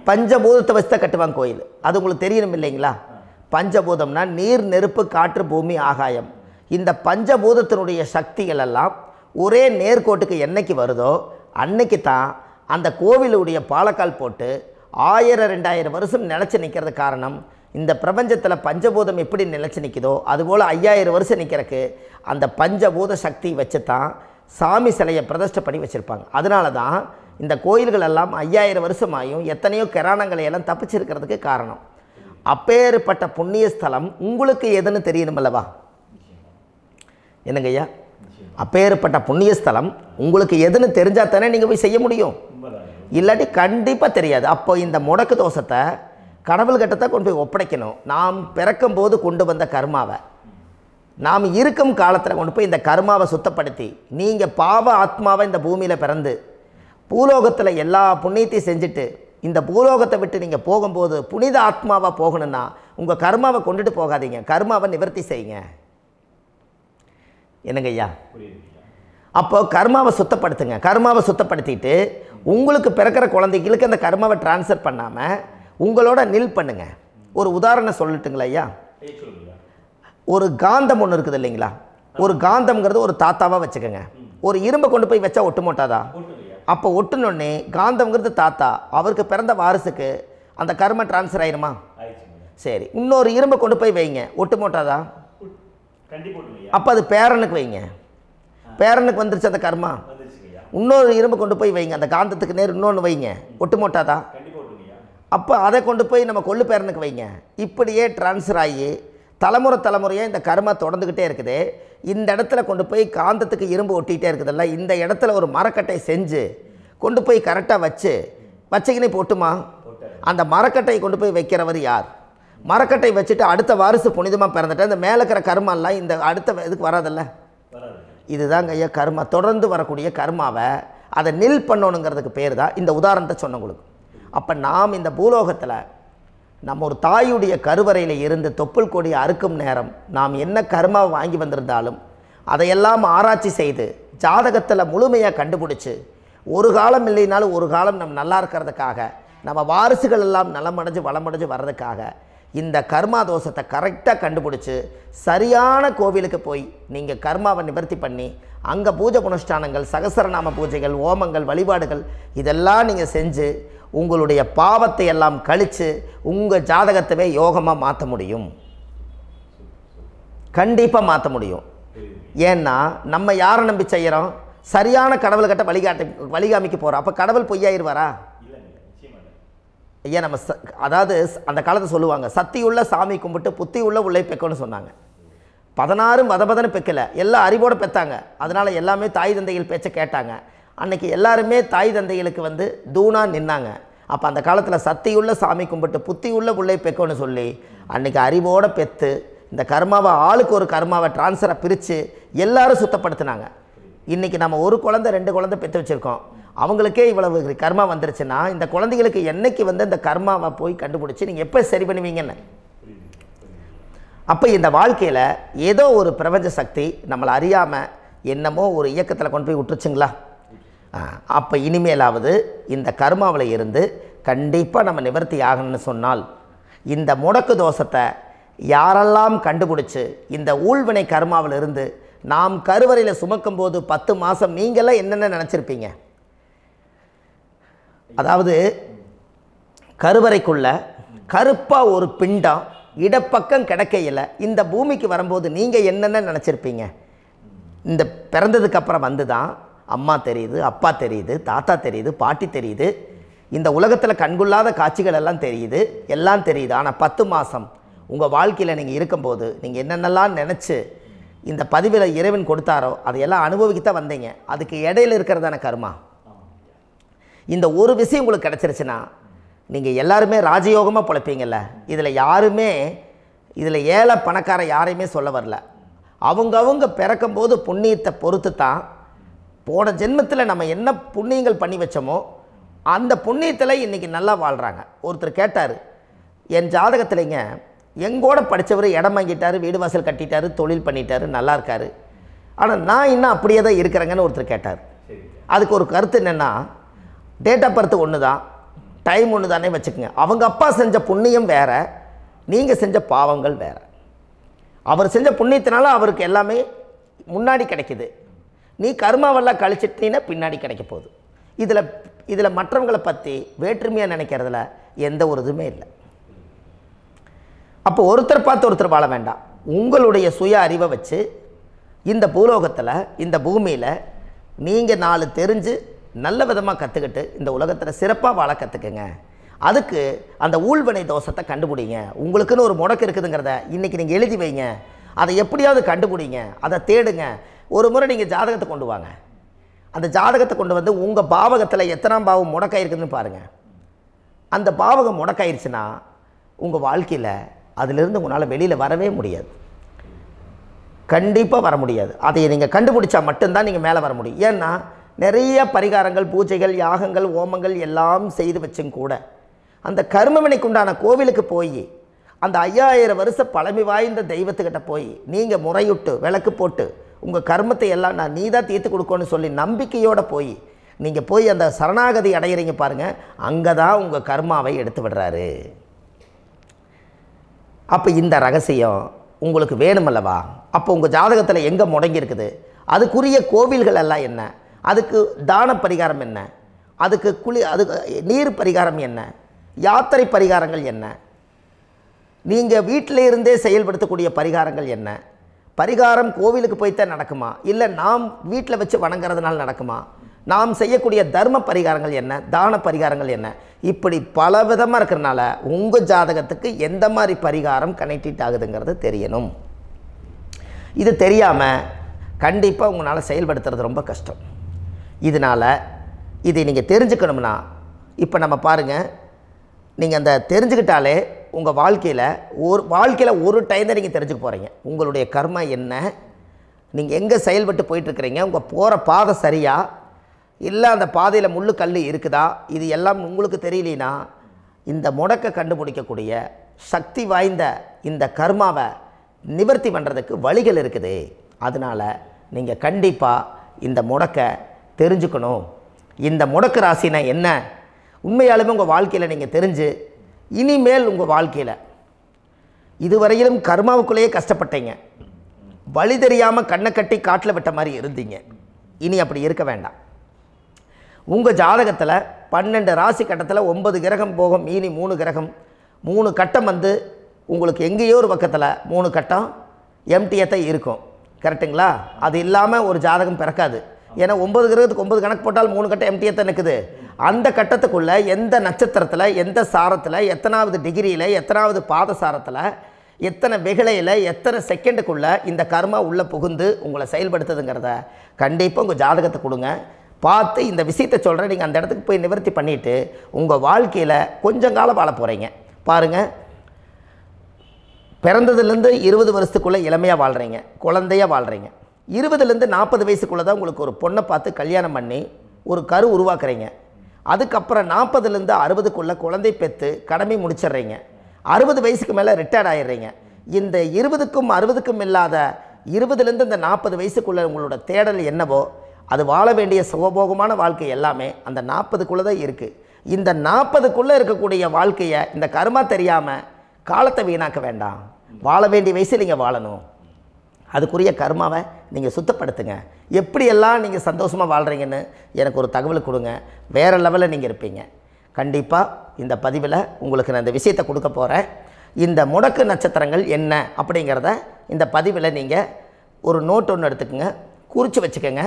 S1: பஞ்சபூதத்தை வச்சு தான் கட்டுவாங்க கோயில். அது உங்களுக்கு தெரியணும் இல்லைங்களா? பஞ்சபூதம்னா நீர், நெருப்பு, காற்று, பூமி, ஆகாயம். இந்த பஞ்சபூதத்தினுடைய சக்திகள் எல்லாம் ஒரே நேர்கோட்டுக்கு என்னைக்கு வருதோ அன்னைக்கு தான் அந்த கோவிலுடைய பாலக்கால் போட்டு 1000-2000 வருஷம் நிலச்சி நிற்கிறது. காரணம், இந்த பிரபஞ்சத்தில் பஞ்சபூதம் எப்படி நிலச்சி நிற்குதோ அதுபோல் 5000 வருஷம் நிற்கிறதுக்கு அந்த பஞ்சபூத சக்தி வச்சு தான் சாமி சிலையை பிரதிஷ்டை பண்ணி வச்சுருப்பாங்க. அதனால தான் இந்த கோயில்கள் எல்லாம் 5000 வருஷமாயும் எத்தனையோ கிராணங்களை எல்லாம் தப்பிச்சிருக்கிறதுக்கு காரணம். அப்பேற்பட்ட புண்ணிய ஸ்தலம் உங்களுக்கு எதுன்னு தெரியணுமல்லவா? என்னங்க ஐயா? அப்பேற்பட்ட புண்ணிய ஸ்தலம் உங்களுக்கு எதுன்னு தெரிஞ்சால் தானே நீங்கள் போய் செய்ய முடியும், இல்லாட்டி கண்டிப்பாக தெரியாது. அப்போ இந்த முடக்கு தோஷத்தை கடவுள்கிட்ட கொண்டு போய் ஒப்படைக்கணும். நாம் பிறக்கும் போது கொண்டு வந்த கர்மாவை நாம் இருக்கும் காலத்தில் கொண்டு போய் இந்த கர்மாவை சுத்தப்படுத்தி, நீங்கள் பாவ ஆத்மாவை இந்த பூமியில் பிறந்து பூலோகத்தில் எல்லா புண்ணியத்தையும் செஞ்சுட்டு இந்த பூலோகத்தை விட்டு நீங்கள் போகும்போது புனித ஆத்மாவாக போகணுன்னா உங்கள் கர்மாவை கொண்டுட்டு போகாதீங்க, கர்மாவை நிவர்த்தி செய்யுங்க. என்னங்க ஐயா? அப்போ கர்மாவை சுத்தப்படுத்துங்க. கர்மாவை சுத்தப்படுத்திட்டு உங்களுக்கு பிறக்கிற குழந்தைகளுக்கு அந்த கர்மாவை டிரான்ஸ்ஃபர் பண்ணாமல் உங்களோட நில் பண்ணுங்க. ஒரு உதாரணம் சொல்லட்டுங்களா ஐயா? ஒரு காந்தம் ஒன்று இருக்குது இல்லைங்களா? ஒரு காந்தம்ங்கிறது ஒரு தாத்தாவாக வச்சுக்கோங்க. ஒரு இரும்பை கொண்டு போய் வச்சா ஒட்டு மாட்டாதா? அப்போ ஒட்டுனோடனே காந்தம்ங்கிறது தாத்தா, அவருக்கு பிறந்த வாரிசுக்கு அந்த கர்ம டிரான்ஸ்ஃபர் ஆயிருமா? சரி, இன்னொரு இரும்பை கொண்டு போய் வைங்க, ஒட்டு மாட்டாதா? அப்போ அது பேரனுக்கு வைங்க, பேரனுக்கு வந்துருச்சு அந்த கர்மா. இன்னொரு இரும்பு கொண்டு போய் வைங்க, அந்த காந்தத்துக்கு நேர் இன்னொன்று வைங்க, ஒட்டு மாட்டாதா? அப்போ அதை கொண்டு போய் நம்ம கொள்ளு பேரனுக்கு வைங்க. இப்படியே டிரான்ஸ்ஃபர் ஆகி தலைமுறையாக இந்த கர்மா தொடர்ந்துக்கிட்டே இருக்குது. இந்த இடத்துல கொண்டு போய் காந்தத்துக்கு இரும்பு ஒட்டிகிட்டே இருக்குதுல்ல, இந்த இடத்துல ஒரு மரக்கட்டை செஞ்சு கொண்டு போய் கரெக்டாக வச்சுக்கினே போட்டுமா? அந்த மரக்கட்டையை கொண்டு போய் வைக்கிறவர் யார்? மரக்கட்டை வச்சுட்டு அடுத்த வாரிசு புனிதமாக பிறந்துட்டு அந்த மேலே இருக்கிற கர்மாலாம் இந்த அடுத்த இதுக்கு வராதில்ல. இதுதாங்க ஐயா கர்மா. தொடர்ந்து வரக்கூடிய கர்மாவை அதை நில் பண்ணணுங்கிறதுக்கு பேர் தான் இந்த உதாரணத்தை சொன்னவங்களுக்கு. அப்போ நாம் இந்த பூலோகத்தில் நம்ம ஒரு தாயுடைய கருவறையில் இருந்து தொப்புள் கொடி அறுக்கும் நேரம் நாம் என்ன கர்மாவை வாங்கி வந்திருந்தாலும் அதையெல்லாம் ஆராய்ச்சி செய்து ஜாதகத்தில் முழுமையாக கண்டுபிடிச்சி ஒரு காலம் இல்லைனாலும் ஒரு காலம் நம்ம நல்லா இருக்கிறதுக்காக, நம்ம வாரிசுகள் எல்லாம் நலமடைஞ்சு வளமடைஞ்சு வர்றதுக்காக இந்த கர்மா தோஷத்தை கரெக்டாக கண்டுபிடிச்சி சரியான கோவிலுக்கு போய் நீங்கள் கர்மாவை நிவர்த்தி பண்ணி அங்கே பூஜை புனஸ்தானங்கள், சகசரநாம பூஜைகள், ஓமங்கள், வழிபாடுகள் இதெல்லாம் நீங்கள் செஞ்சு உங்களுடைய பாவத்தை எல்லாம் கழித்து உங்கள் ஜாதகத்தவே யோகமாக மாற்ற முடியும். கண்டிப்பாக மாற்ற முடியும். ஏன்னா நம்ம யாரை நம்பி செய்கிறோம்? சரியான கடவுள்கிட்ட வழிகாமிக்க போகிறோம். அப்போ கடவுள் பொய்யாயிருவாரா? ஐயா, நம்ம அதாவது அந்த காலத்தை சொல்லுவாங்க, சத்தியுள்ள சாமி கும்பிட்டு புத்தி உள்ள உள்ளே பெக்கணும்னு சொன்னாங்க. 16 வதபதன்னு பெக்கலை, எல்லாம் அறிவோடு பெற்றாங்க. அதனால் எல்லாமே தாய் தந்தைகள் பேச்சை கேட்டாங்க. அன்றைக்கி எல்லாருமே தாய் தந்தைகளுக்கு தூணாக நின்னாங்க. அப்போ அந்த காலத்தில் சத்தியுள்ள சாமி கும்பிட்டு புத்தி உள்ள உள்ளே பெக்கணும்னு சொல்லி அன்றைக்கி அறிவோடு பெற்று இந்த கர்மாவை ஆளுக்கு ஒரு கர்மாவை டிரான்ஸ்ஃபரை பிரித்து எல்லாரும் சுத்தப்படுத்தினாங்க. இன்றைக்கி நம்ம ஒரு குழந்தை 2 குழந்தை பெற்று வச்சுருக்கோம். அவங்களுக்கே இவ்வளவு கர்மா வந்துருச்சுன்னா இந்த குழந்தைகளுக்கு என்னைக்கு இந்த கர்மாவை போய் கண்டுபிடிச்சி நீங்கள் எப்போ சரி பண்ணுவீங்கன்னு. அப்போ இந்த வாழ்க்கையில் ஏதோ ஒரு பிரபஞ்ச சக்தி நம்மளை அறியாமல் என்னமோ ஒரு இயக்கத்தில் கொண்டு போய் விட்டுருச்சுங்களா? அப்போ இனிமேலாவது இந்த கர்மாவில் இருந்து கண்டிப்பாக நம்ம நிவர்த்தி ஆகணும்னு சொன்னால் இந்த முடக்கு தோஷத்தை யாரெல்லாம் கண்டுபிடிச்சி இந்த ஊழ்வினை கர்மாவில் இருந்து நாம் கருவறையில் சுமக்கும் போது 10 மாதம் நீங்களாம் என்னென்ன நினச்சிருப்பீங்க? அதாவது கருவறைக்குள்ள கருப்பாக ஒரு பிண்டம் இடப்பக்கம் கிடக்கையில் இந்த பூமிக்கு வரும்போது நீங்கள் என்னென்ன நினச்சிருப்பீங்க? இந்த பிறந்ததுக்கு அப்புறம் வந்து தான் அம்மா தெரியுது, அப்பா தெரியுது, தாத்தா தெரியுது, பாட்டி தெரியுது, இந்த உலகத்தில் கண்கொள்ளாத காட்சிகள் எல்லாம் தெரியுது, எல்லாம் தெரியுது. ஆனால் 10 மாதம் உங்கள் வாழ்க்கையில் நீங்கள் இருக்கும்போது நீங்கள் என்னென்னலாம் நினச்சி இந்த பதிவில் இறைவன் கொடுத்தாரோ அதையெல்லாம் அனுபவிக்கத்தான் வந்தீங்க. அதுக்கு இடையில இருக்கிறதான கர்மா. இந்த ஒரு விஷயம் உங்களுக்கு கிடச்சிருச்சுன்னா நீங்கள் எல்லாருமே ராஜயோகமாக பிழைப்பீங்கள்ல. இதில் ஏழை பணக்கார யாரையுமே சொல்ல வரல. அவங்க பிறக்கும்போது புண்ணியத்தை பொறுத்து தான் போன ஜென்மத்தில் நம்ம என்ன புண்ணியங்கள் பண்ணி வச்சோமோ அந்த புண்ணியத்தில் இன்றைக்கி நல்லா வாழ்கிறாங்க. ஒருத்தர் கேட்டார், என் ஜாதகத்தில்ங்க எங்கூட படித்தவர் இடம் வாங்கிட்டார், வீடு வாசல் கட்டிட்டார், தொழில் பண்ணிட்டார், நல்லா இருக்கார், ஆனால் நான் இன்னும் அப்படியே தான் இருக்கிறேங்கன்னு ஒருத்தர் கேட்டார். அதுக்கு ஒரு கருத்து என்னென்னா, டேட் ஆஃப் பர்த் ஒன்று தான், டைம் ஒன்று தானே வச்சுக்கோங்க. அவங்க அப்பா செஞ்ச புண்ணியம் வேறு, நீங்கள் செஞ்ச பாவங்கள் வேறு. அவர் செஞ்ச புண்ணியத்தினால அவருக்கு எல்லாமே முன்னாடி கிடைக்குது. நீ கர்மாவெல்லாம் கழிச்சிட்டினா பின்னாடி கிடைக்க போகுது. இதில் மற்றவங்களை பற்றி வேற்றுமையாக நினைக்கிறதுல எந்த ஒரு இதுவுமே இல்லை. அப்போ ஒருத்தர் பார்த்து ஒருத்தர் வாழ வேண்டாம். உங்களுடைய சுய அறிவை வச்சு இந்த பூலோகத்தில் இந்த பூமியில் நீங்கள் 4 தெரிஞ்சு நல்ல விதமாக கற்றுக்கிட்டு இந்த உலகத்தில் சிறப்பாக வாழ கற்றுக்குங்க. அதுக்கு அந்த ஊழ்வினை தோஷத்தை கண்டுபிடிங்க. உங்களுக்குன்னு ஒரு முடக்கு இருக்குதுங்கிறத இன்றைக்கி நீங்கள் எழுதி வைங்க. அதை எப்படியாவது கண்டுபிடிங்க, அதை தேடுங்க. ஒரு முறை நீங்கள் ஜாதகத்தை கொண்டு வாங்க. அந்த ஜாதகத்தை கொண்டு வந்து உங்கள் பாவகத்தில் எத்தனாம் பாவம் முடக்காயிருக்குதுன்னு பாருங்கள். அந்த பாவகம் முடக்காயிருச்சுன்னா உங்கள் வாழ்க்கையில் அதிலிருந்து உங்களால் வெளியில் வரவே முடியாது. கண்டிப்பாக வர முடியாது. அதை நீங்கள் கண்டுபிடிச்சா மட்டும்தான் நீங்கள் மேலே வர முடியும். ஏன்னா நிறைய பரிகாரங்கள், பூஜைகள், யாகங்கள், ஓமங்கள் எல்லாம் செய்து வச்சும் கூட அந்த கர்மவினைக்கு உண்டான கோவிலுக்கு போய் அந்த 5000 வருஷ பழமை வாய்ந்த தெய்வத்துக்கிட்ட போய் நீங்கள் முறையிட்டு விளக்கு போட்டு உங்கள் கர்மத்தை எல்லாம் நான் நீ தான் தீர்த்து கொடுக்கணும்னு சொல்லி நம்பிக்கையோடு போய் நீங்கள் போய் அந்த சரணாகதி அடையிறீங்க பாருங்கள், அங்கே தான் உங்கள் கர்மாவை எடுத்து விடுறாரு. அப்போ இந்த ரகசியம் உங்களுக்கு வேணுமல்லவா? அப்போ உங்கள் ஜாதகத்தில் எங்கே முடங்கி இருக்குது, அதுக்குரிய கோவில்கள் எல்லாம் என்ன, அதுக்கு தான பரிகாரம் என்ன, அதுக்கு நீர் பரிகாரம் என்ன, யாத்திரை பரிகாரங்கள் என்ன, நீங்கள் வீட்டில் இருந்தே செயல்படுத்தக்கூடிய பரிகாரங்கள் என்ன, பரிகாரம் கோவிலுக்கு போய்த்தான் நடக்குமா, இல்லை நாம் வீட்டில் வச்சு வணங்குறதுனால நடக்குமா, நாம் செய்யக்கூடிய தர்ம பரிகாரங்கள் என்ன, தான பரிகாரங்கள் என்ன, இப்படி பல விதமாக இருக்கிறனால உங்கள் ஜாதகத்துக்கு எந்த மாதிரி பரிகாரம் கனெக்ட் ஆகுதுங்கிறது தெரியணும். இது தெரியாமல் கண்டிப்பாக உங்களால் செயல்படுத்துறது ரொம்ப கஷ்டம். இதனால் இதை நீங்கள் தெரிஞ்சுக்கணும்னா இப்போ நம்ம பாருங்கள், நீங்கள் அந்த தெரிஞ்சுக்கிட்டாலே உங்கள் வாழ்க்கையில் ஒரு டைம் தான் நீங்கள் தெரிஞ்சுக்க போகிறீங்க. உங்களுடைய கர்மா என்ன, நீங்கள் எங்கே செயல்பட்டு போயிட்டுருக்கிறீங்க, உங்கள் போகிற பாதை சரியா இல்லை அந்த பாதையில் முள்ளு கல் இருக்குதா, இது எல்லாம் உங்களுக்கு தெரியலனா இந்த முடக்கை கண்டுபிடிக்கக்கூடிய சக்தி வாய்ந்த இந்த கர்மாவை நிவர்த்தி பண்ணுறதுக்கு வழிகள் இருக்குது. அதனால் நீங்கள் கண்டிப்பாக இந்த முடக்கை தெரிஞ்சுக்கணும். இந்த முடக்கு ராசினா என்ன உண்மையாலுமே உங்கள் வாழ்க்கையில் நீங்கள் தெரிஞ்சு இனிமேல் உங்கள் வாழ்க்கையில் இதுவரையிலும் கர்மாவுக்குள்ளேயே கஷ்டப்பட்டீங்க, வழி தெரியாமல் கண்ணை கட்டி காட்டில் விட்ட மாதிரி இருந்தீங்க. இனி அப்படி இருக்க வேண்டாம். உங்கள் ஜாதகத்தில் 12 ராசி கட்டத்தில் 9 கிரகம் போகும், மீனி 3 கிரகம், 3 கட்டம் வந்து உங்களுக்கு எங்கேயோ ஒரு பக்கத்தில் 3 கட்டம் எம்டியாக தான் இருக்கும். கரெக்டுங்களா? அது இல்லாமல் ஒரு ஜாதகம் பிறக்காது. ஏன்னா 9 கிரகத்துக்கு 9 கணக்கு போட்டால் 3 கட்டம் எம்டியாக தான் நிற்குது. அந்த கட்டத்துக்குள்ளே எந்த நட்சத்திரத்தில், எந்த சாரத்தில், எத்தனாவது டிகிரியில், எத்தனாவது பாத சாரத்தில், எத்தனை வெகுளையில், எத்தனை செகண்டுக்குள்ளே இந்த கர்மா உள்ளே புகுந்து உங்களை செயல்படுத்துதுங்கிறத கண்டிப்பாக உங்கள் ஜாதகத்தை கொடுங்க. பார்த்து இந்த விஷயத்தை சொல்கிறேன். நீங்கள் அந்த இடத்துக்கு போய் நிவர்த்தி பண்ணிவிட்டு உங்கள் வாழ்க்கையில் கொஞ்சம் காலம் வாழ போகிறீங்க. பாருங்கள், பிறந்ததுலேருந்து 20 வருஷத்துக்குள்ளே இளமையாக வாழ்கிறீங்க, குழந்தையாக வாழ்கிறீங்க. 20லேருந்து 40 வயசுக்குள்ளே தான் உங்களுக்கு ஒரு பொண்ணை பார்த்து கல்யாணம் பண்ணி ஒரு கரு உருவாக்குறீங்க. அதுக்கப்புறம் 40லேருந்து 60க்குள்ளே குழந்தை பெற்று கடமை முடிச்சிடுறீங்க. 60 வயசுக்கு மேலே ரிட்டையர்ட் ஆகிடுறீங்க. இந்த 20க்கும் 60க்கும் இல்லாத 20லேருந்து இந்த 40 வயசுக்குள்ளே உங்களோட தேடல் என்னவோ அது வாழ வேண்டிய சுகபோகமான வாழ்க்கை எல்லாமே அந்த 40க்குள்ளே தான் இருக்குது. இந்த 40க்குள்ளே இருக்கக்கூடிய வாழ்க்கையை இந்த கர்மா தெரியாமல் காலத்தை வீணாக்க வேண்டாம். வாழ வேண்டிய வயசில் நீங்கள் வாழணும். அதுக்குரிய கர்மாவை நீங்கள் சுத்தப்படுத்துங்க. எப்படியெல்லாம் நீங்கள் சந்தோஷமாக வாழ்கிறீங்கன்னு எனக்கு ஒரு தகவல் கொடுங்க. வேறு லெவலில் நீங்கள் இருப்பீங்க. கண்டிப்பாக இந்த பதிவில் உங்களுக்கு நான் இந்த விஷயத்தை கொடுக்க போகிறேன். இந்த முடக்கு நட்சத்திரங்கள் என்ன அப்படிங்கிறத இந்த பதிவில் நீங்கள் ஒரு நோட் ஒன்று எடுத்துக்கோங்க, குறித்து வச்சுக்கோங்க.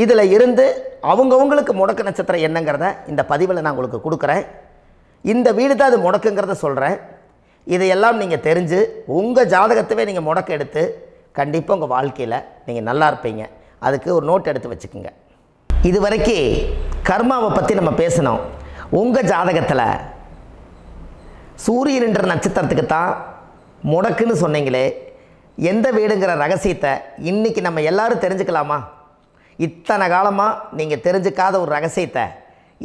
S1: இதில் இருந்து அவங்கவுங்களுக்கு முடக்கு நட்சத்திரம் என்னங்கிறத இந்த பதிவில் நான் உங்களுக்கு கொடுக்குறேன். இந்த வீடு தான் அது முடக்குங்கிறத சொல்கிறேன். இதையெல்லாம் நீங்கள் தெரிஞ்சு உங்கள் ஜாதகத்தவே நீங்கள் முடக்கு எடுத்து கண்டிப்பாக உங்கள் வாழ்க்கையில் நீங்கள் நல்லா இருப்பீங்க. அதுக்கு ஒரு நோட் எடுத்து வச்சுக்கோங்க. இது வரைக்கும் கர்மாவை பற்றி நம்ம பேசினோம். உங்கள் ஜாதகத்தில் சூரியன் என்ற நட்சத்திரத்துக்கு தான் முடக்குன்னு சொன்னீங்களே, எந்த வீடுங்கிற ரகசியத்தை இன்றைக்கி நம்ம எல்லோரும் தெரிஞ்சுக்கலாமா? இத்தனை காலமாக நீங்கள் தெரிஞ்சுக்காத ஒரு ரகசியத்தை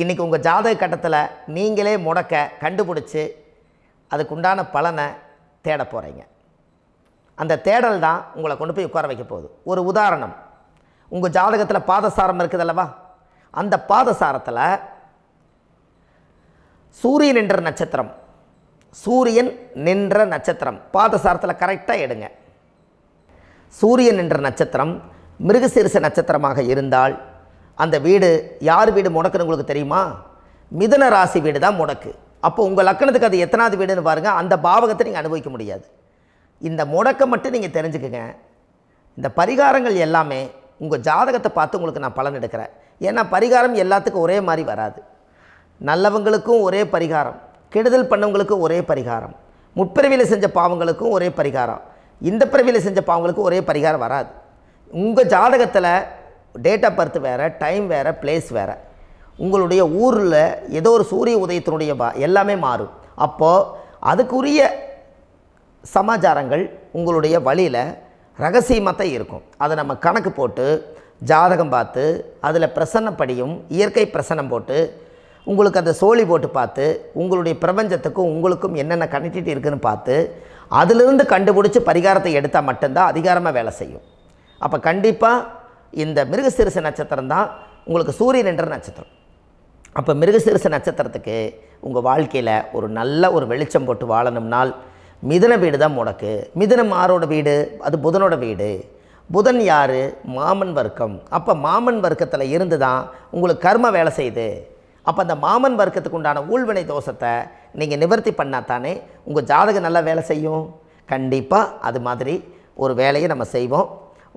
S1: இன்றைக்கி உங்கள் ஜாதக கட்டத்தில் நீங்களே முடக்க கண்டுபிடிச்சி அதுக்குண்டான பலனை தேட போகிறீங்க. அந்த தேடல் தான் உங்களை கொண்டு போய் உட்கார வைக்க போகுது. ஒரு உதாரணம், உங்கள் ஜாதகத்தில் பாதசாரம் இருக்குது அல்லவா? அந்த பாதசாரத்தில் சூரியன் என்ற நட்சத்திரம், சூரியன் நின்ற நட்சத்திரம் பாதசாரத்தில் கரெக்டாக எடுங்க. சூரியன் என்ற நட்சத்திரம் மிருகசீரிஷ நட்சத்திரமாக இருந்தால் அந்த வீடு யார் வீடு முடக்குன்னு உங்களுக்கு தெரியுமா? மிதுன ராசி வீடு தான் முடக்கு. அப்போ உங்கள் லக்கணத்துக்கு அது எத்தனாவது வீடுன்னு பாருங்கள். அந்த பாவகத்தை நீங்கள் அனுபவிக்க முடியாது. இந்த முடக்கை மட்டும் நீங்கள் தெரிஞ்சுக்குங்க. இந்த பரிகாரங்கள் எல்லாமே உங்கள் ஜாதகத்தை பார்த்து உங்களுக்கு நான் பலன் எடுக்கிறேன். ஏன்னா பரிகாரம் எல்லாத்துக்கும் ஒரே மாதிரி வராது. நல்லவங்களுக்கும் ஒரே பரிகாரம், கெடுதல் பண்ணவங்களுக்கும் ஒரே பரிகாரம், முற்பிறவியில் செஞ்ச பாவங்களுக்கும் ஒரே பரிகாரம், இந்த பிறவியில் செஞ்ச பாவங்களுக்கும் ஒரே பரிகாரம் வராது. உங்கள் ஜாதகத்தில் டேட் ஆஃப் பர்த் வேறு, டைம் வேறு, பிளேஸ் வேறு. உங்களுடைய ஊரில் ஏதோ ஒரு சூரிய உதயத்தினுடைய எல்லாமே மாறும். அப்போது அதுக்குரிய சமாச்சாரங்கள் உங்களுடைய வழியில் ரகசியமாக தான் இருக்கும். அதை நம்ம கணக்கு போட்டு ஜாதகம் பார்த்து அதில் பிரசன்னப்படியும் இயற்கை பிரசன்னம் போட்டு உங்களுக்கு அந்த சோழி போட்டு பார்த்து உங்களுடைய பிரபஞ்சத்துக்கும் உங்களுக்கும் என்னென்ன கனெக்டிவிட்டி இருக்குதுன்னு பார்த்து அதிலிருந்து கண்டுபிடிச்சி பரிகாரத்தை எடுத்தால் மட்டும்தான் அதிகாரமாக வேலை செய்யும். அப்போ கண்டிப்பாக இந்த மிருகசீரிஷ நட்சத்திரம் தான் உங்களுக்கு சூரியன் என்ற நட்சத்திரம். அப்போ மிருகசீரிஷ நட்சத்திரத்துக்கு உங்கள் வாழ்க்கையில் ஒரு நல்ல ஒரு வெளிச்சம் போட்டு வாழணும்னால் மிதுன வீடு தான் முடக்கு. மிதுனம் யாரோட வீடு? அது புதனோட வீடு. புதன் யார்? மாமன் வர்க்கம். அப்போ மாமன் வர்க்கத்தில் இருந்து தான் உங்களுக்கு கர்ம வேலை செய்யுது. அப்போ அந்த மாமன் வர்க்கத்துக்கு உண்டான ஊழ்வினை தோஷத்தை நீங்கள் நிவர்த்தி பண்ணால் தானே உங்கள் ஜாதகம் நல்லா வேலை செய்யும். கண்டிப்பாக அது மாதிரி ஒரு வேலையை நம்ம செய்வோம்.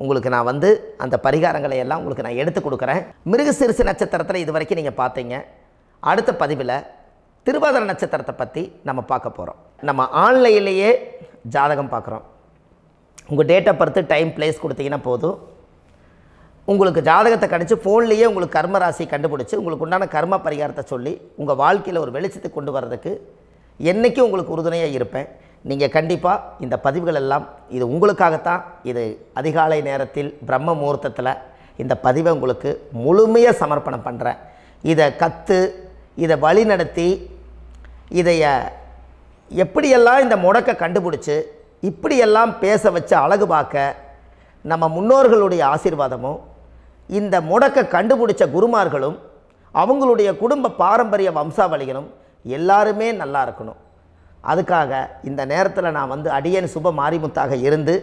S1: உங்களுக்கு நான் அந்த பரிகாரங்களை எல்லாம் உங்களுக்கு நான் எடுத்து கொடுக்குறேன். மிருகசீரிஷ நட்சத்திரத்தில் இது வரைக்கும் நீங்கள் பார்த்தீங்க. அடுத்த பதிவில் திருவாதிரை நட்சத்திரத்தை பற்றி நம்ம பார்க்க போகிறோம். நம்ம ஆன்லைன்லேயே ஜாதகம் பார்க்குறோம். உங்கள் date of birth, time, place கொடுத்தீங்கன்னா போதும். உங்களுக்கு ஜாதகத்தை கணிச்சு ஃபோன்லேயே உங்களுக்கு கர்ம ராசி கண்டுபிடிச்சி உங்களுக்கு உண்டான கர்ம பரிகாரத்தை சொல்லி உங்கள் வாழ்க்கையில் ஒரு வெளிச்சத்தை கொண்டு வர்றதுக்கு என்றைக்கும் உங்களுக்கு உறுதுணையாக இருப்பேன். நீங்கள் கண்டிப்பாக இந்த பதிவுகள் எல்லாம் இது உங்களுக்காகத்தான். இது அதிகாலை நேரத்தில் பிரம்ம முகூர்த்தத்தில் இந்த பதிவை உங்களுக்கு முழுமையாக சமர்ப்பணம் பண்ணுறேன். இதை கற்று இதை வழி நடத்தி இதைய எப்படியெல்லாம் இந்த முடக்கை கண்டுபிடிச்சி இப்படியெல்லாம் பேச வச்சு அழகு பார்க்க நம்ம முன்னோர்களுடைய ஆசீர்வாதமும் இந்த முடக்கை கண்டுபிடிச்ச குருமார்களும் அவங்களுடைய குடும்ப பாரம்பரிய வம்சாவளிகளும் எல்லாருமே நல்லா இருக்கணும். அதுக்காக இந்த நேரத்தில் நான் அடியேன் சுப மாரிமுத்தாக இருந்து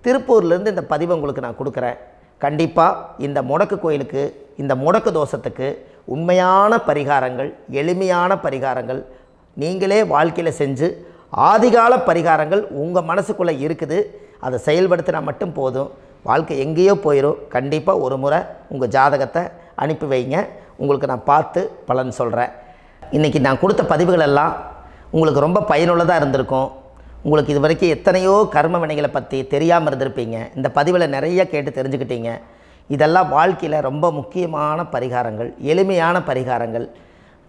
S1: திருப்பூர்லேருந்து இந்த பதிவை உங்களுக்கு நான் கொடுக்குறேன். கண்டிப்பாக இந்த முடக்கு கோயிலுக்கு, இந்த முடக்கு தோஷத்துக்கு உண்மையான பரிகாரங்கள், எளிமையான பரிகாரங்கள் நீங்களே வாழ்க்கையில் செஞ்சு ஆதிகால பரிகாரங்கள் உங்கள் மனசுக்குள்ளே இருக்குது. அதை செயல்படுத்தினா மட்டும் போதும். வாழ்க்கை எங்கேயோ போயிடும். கண்டிப்பாக ஒரு முறை உங்கள் ஜாதகத்தை அனுப்பி வைங்க. உங்களுக்கு நான் பார்த்து பலன் சொல்கிறேன். இன்றைக்கி நான் கொடுத்த பதிவுகள் எல்லாம் உங்களுக்கு ரொம்ப பயனுள்ளதாக இருந்திருக்கும். உங்களுக்கு இது வரைக்கும் எத்தனையோ கர்ம வினைகளை பற்றி தெரியாமல் இருந்திருப்பீங்க. இந்த பதிவில் நிறைய கேட்டு தெரிஞ்சுக்கிட்டீங்க. இதெல்லாம் வாழ்க்கையில் ரொம்ப முக்கியமான பரிகாரங்கள், எளிமையான பரிகாரங்கள்.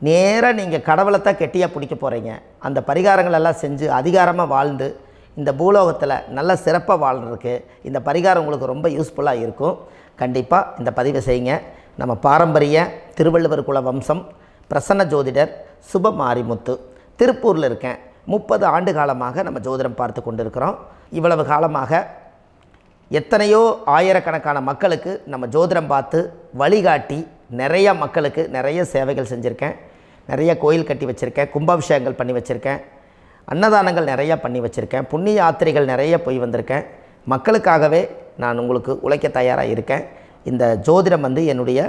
S1: நேராக நீங்கள் கடவுளை தான் கெட்டியாக பிடிக்க போகிறீங்க. அந்த பரிகாரங்கள் எல்லாம் செஞ்சு அதிகாரமாக வாழ்ந்து இந்த பூலோகத்தில் நல்ல சிறப்பாக வாழ்கிறதுக்கு இந்த பரிகாரம் உங்களுக்கு ரொம்ப யூஸ்ஃபுல்லாக இருக்கும். கண்டிப்பாக இந்த பதிவை செய்யுங்க. நம்ம பாரம்பரிய திருவள்ளுவர் குல வம்சம், பிரசன்ன ஜோதிடர் சுப மாரிமுத்து, திருப்பூரில் இருக்கேன். 30 ஆண்டு காலமாக நம்ம ஜோதிடம் பார்த்து கொண்டு இருக்கிறோம். இவ்வளவு காலமாக எத்தனையோ ஆயிரக்கணக்கான மக்களுக்கு நம்ம ஜோதிடம் பார்த்து வழிகாட்டி நிறைய மக்களுக்கு நிறைய சேவைகள் செஞ்சுருக்கேன். நிறைய கோயில் கட்டி வச்சுருக்கேன், கும்பாபிஷேகங்கள் பண்ணி வச்சுருக்கேன், அன்னதானங்கள் நிறையா பண்ணி வச்சுருக்கேன், புண்ணிய யாத்திரைகள் நிறைய போய் வந்திருக்கேன். மக்களுக்காகவே நான் உங்களுக்கு உழைக்க தயாராக இருக்கேன். இந்த ஜோதிடம் வந்து என்னுடைய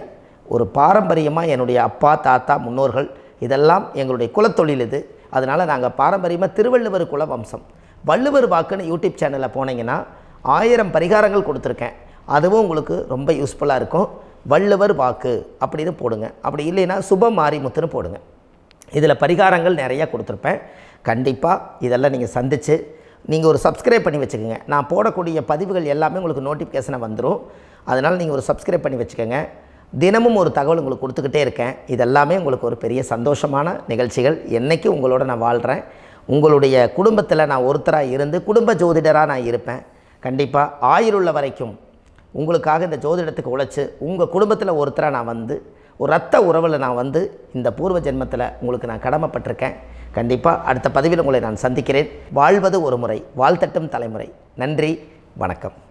S1: ஒரு பாரம்பரியமாக என்னுடைய அப்பா தாத்தா முன்னோர்கள் இதெல்லாம் எங்களுடைய குலத்தொழில் இது. அதனால் நாங்கள் பாரம்பரியமாக திருவள்ளுவர் குல வம்சம். வள்ளுவர் வாக்குன்னு யூடியூப் சேனலில் போனீங்கன்னா 1000 பரிகாரங்கள் கொடுத்துருக்கேன். அதுவும் உங்களுக்கு ரொம்ப யூஸ்ஃபுல்லாக இருக்கும். வள்ளுவர் வாக்கு அப்படின்னு போடுங்க. அப்படி இல்லைன்னா சுப மாரிமுத்துன்னு போடுங்க. இதில் பரிகாரங்கள் நிறையா கொடுத்துருப்பேன். கண்டிப்பாக இதெல்லாம் நீங்கள் சந்தித்து நீங்கள் ஒரு சப்ஸ்கிரைப் பண்ணி வச்சுக்கோங்க. நான் போடக்கூடிய பதிவுகள் எல்லாமே உங்களுக்கு நோட்டிஃபிகேஷனை வந்துடும். அதனால் நீங்கள் ஒரு சப்ஸ்கிரைப் பண்ணி வச்சுக்கோங்க. தினமும் ஒரு தகவல் உங்களுக்கு கொடுத்துக்கிட்டே இருக்கேன். இதெல்லாமே உங்களுக்கு ஒரு பெரிய சந்தோஷமான நிகழ்ச்சிகள். என்றைக்கும் உங்களோட நான் வாழ்கிறேன். உங்களுடைய குடும்பத்தில் நான் ஒருத்தராக இருந்து குடும்ப ஜோதிடராக நான் இருப்பேன். கண்டிப்பாக ஆயுளுள்ள வரைக்கும் உங்களுக்காக இந்த ஜோதிடத்துக்கு உழைச்சி உங்கள் குடும்பத்தில் ஒருத்தராக நான் வந்து ஒரு ரத்த உறவில் நான் வந்து இந்த பூர்வ ஜென்மத்தில் உங்களுக்கு நான் கடமைப்பட்டிருக்கேன். கண்டிப்பாக அடுத்த பதிவில் உங்களை நான் சந்திக்கிறேன். வாழ்வது ஒரு முறை, வாழ்த்தட்டும் தலைமுறை. நன்றி, வணக்கம்.